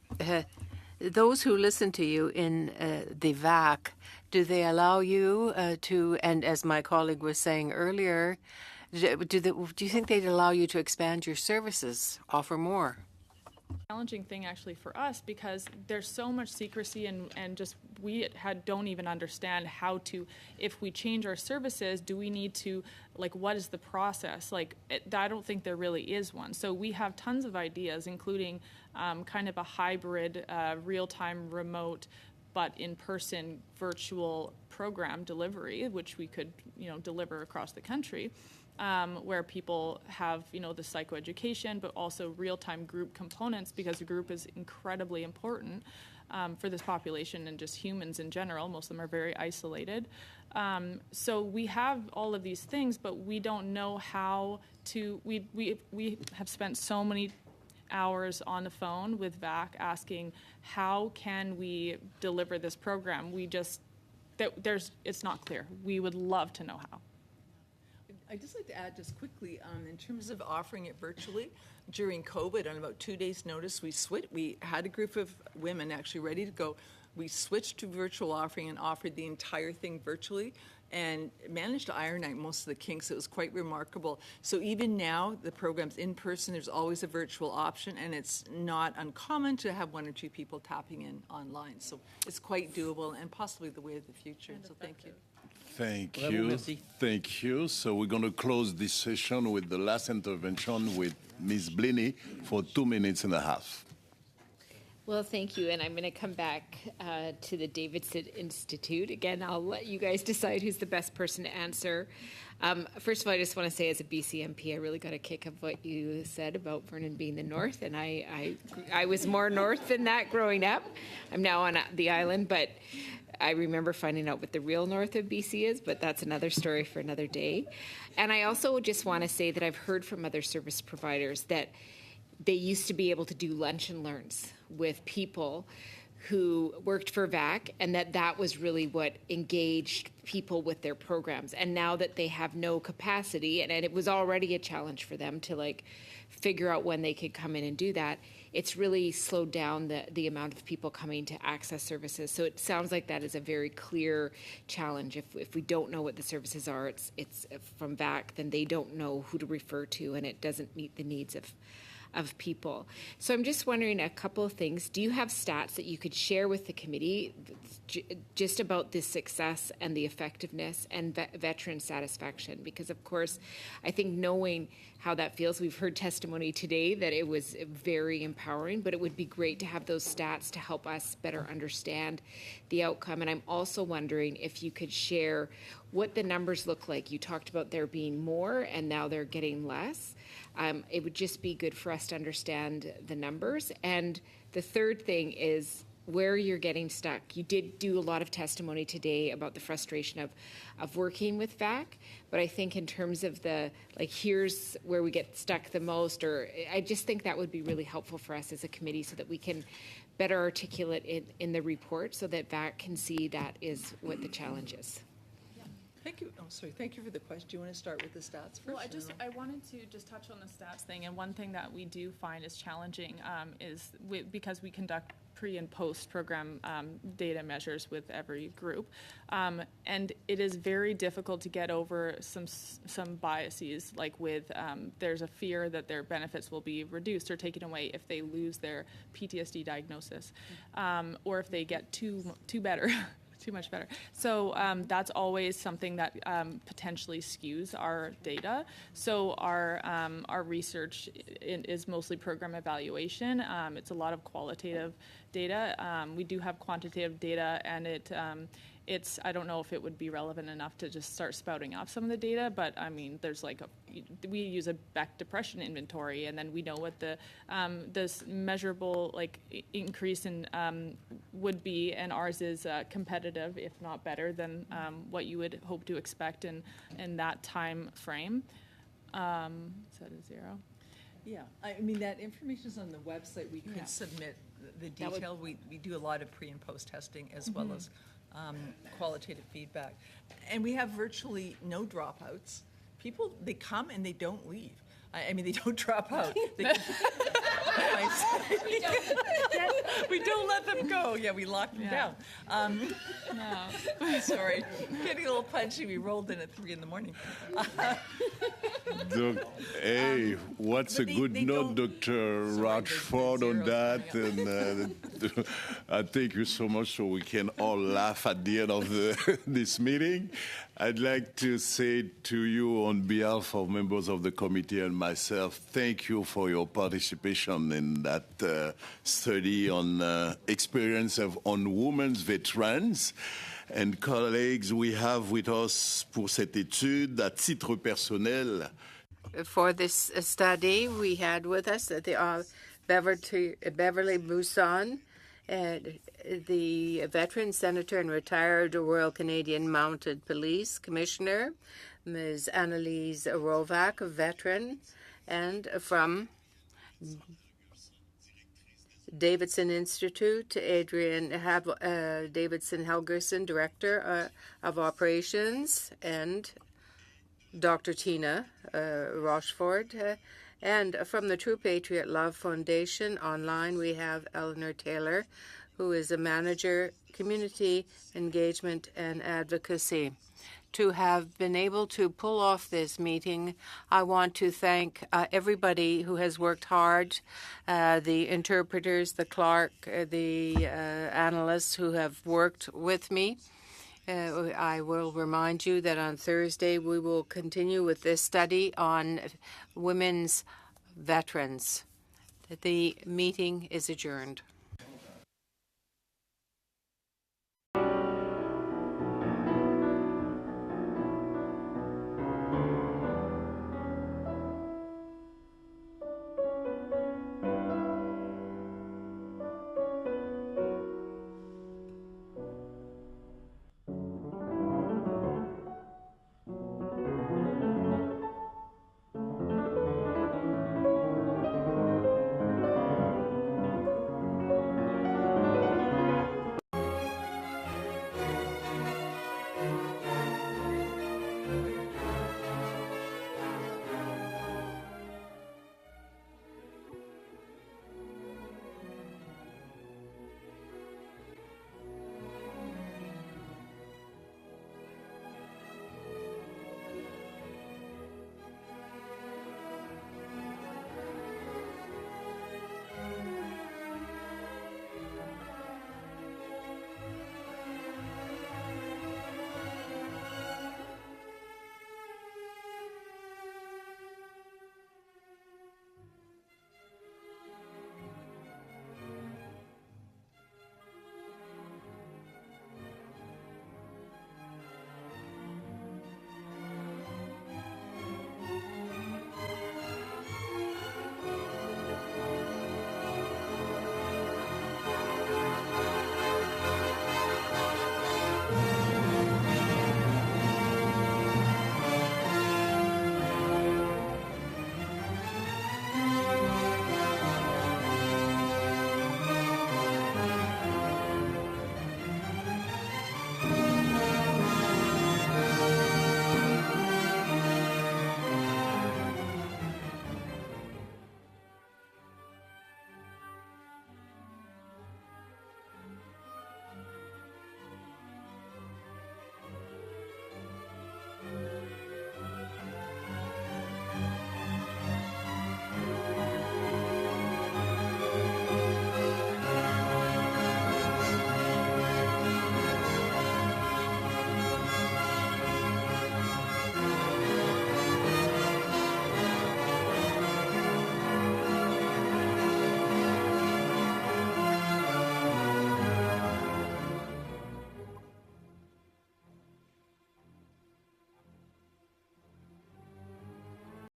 those who listen to you in the VAC, do they allow you to, and as my colleague was saying earlier, do you think they'd allow you to expand your services, offer more? Challenging thing actually for us because there's so much secrecy and just we don't even understand how to, if we change our services, do we need to, like, what is the process? Like, I don't think there really is one. So we have tons of ideas, including kind of a hybrid, real-time remote, but in-person virtual program delivery, which we could, you know, deliver across the country. Where people have, you know, the psychoeducation, but also real-time group components, because the group is incredibly important for this population and just humans in general. Most of them are very isolated. So we have all of these things, but we don't know how to. We have spent so many hours on the phone with VAC asking, how can we deliver this program? It's not clear. We would love to know how. I'd just like to add just quickly, in terms of offering it virtually, during COVID, on about 2 days' notice, we had a group of women actually ready to go. We switched to virtual offering and offered the entire thing virtually and managed to iron out most of the kinks. It was quite remarkable. So even now, the program's in person. There's always a virtual option, and it's not uncommon to have 1 or 2 people tapping in online. So it's quite doable and possibly the way of the future. So thank you. Thank you. Thank you. So we're going to close this session with the last intervention with Ms. Blaney for 2.5 minutes. Well, thank you. And I'm going to come back to the Davidson Institute. Again, I'll let you guys decide who's the best person to answer. First of all, I just want to say as a BCMP, I really got a kick of what you said about Vernon being the north. And I was more north than that growing up. I'm now on the island, but I remember finding out what the real north of BC is, but that's another story for another day. And I also just want to say that I've heard from other service providers that they used to be able to do lunch and learns with people who worked for VAC, and that was really what engaged people with their programs. And now that they have no capacity, and it was already a challenge for them to like figure out when they could come in and do that, it's really slowed down the amount of people coming to access services. So it sounds like that is a very clear challenge. If we don't know what the services are, it's from VAC, then they don't know who to refer to, and it doesn't meet the needs of people. So I'm just wondering a couple of things. Do you have stats that you could share with the committee just about the success and the effectiveness and veteran satisfaction? Because, of course, I think knowing how that feels, we've heard testimony today that it was very empowering, but it would be great to have those stats to help us better understand the outcome. And I'm also wondering if you could share what the numbers look like. You talked about there being more, and now they're getting less. It would just be good for us to understand the numbers. And the third thing is where you're getting stuck. You did do a lot of testimony today about the frustration of working with VAC, but I think in terms of here's where we get stuck the most, or I just think that would be really helpful for us as a committee so that we can better articulate it in the report so that VAC can see that is what the challenge is. Thank you. Oh, sorry. Thank you for the question. Do you want to start with the stats first? Well, I wanted to just touch on the stats thing. And one thing that we do find is challenging is because we conduct pre and post program data measures with every group, and it is very difficult to get over some biases. Like with there's a fear that their benefits will be reduced or taken away if they lose their PTSD diagnosis, or if they get too better. Too much better. So that's always something that potentially skews our data. So our research is mostly program evaluation. It's a lot of qualitative data. We do have quantitative data, and it's I don't know if it would be relevant enough to just start spouting off some of the data, but I mean, there's we use a Beck depression inventory, and then we know what this measurable increase in would be, and ours is competitive, if not better, than what you would hope to expect in that time frame. Is that a zero? Yeah, I mean, that information is on the website. We could submit the detail. We do a lot of pre and post testing as well as qualitative feedback. And we have virtually no dropouts. People, they come and they don't leave. I mean, they don't drop out. We don't let them go. Yeah, we lock them down. No. Sorry. Getting a little punchy. We rolled in at 3 a.m. Hey, what's a good note, Dr. Rochford, on that? And I thank you so much so we can all laugh at the end of this meeting. I'd like to say to you on behalf of members of the committee and myself, thank you for your participation in that study on experience on women's veterans. And colleagues, we have with us pour cette étude, à titre personnel. For this study, we had with us Beverly Buisson, the veteran senator and retired Royal Canadian Mounted Police Commissioner, Ms. Annalise Rovak, a veteran, and from Davidson Institute, Adrian Davidson Helgerson, Director of Operations, and Dr. Tina Rochford. And from the True Patriot Love Foundation online, we have Eleanor Taylor, who is a manager, community engagement and advocacy. To have been able to pull off this meeting, I want to thank everybody who has worked hard, the interpreters, the clerk, the analysts who have worked with me. I will remind you that on Thursday we will continue with this study on women's veterans. The meeting is adjourned.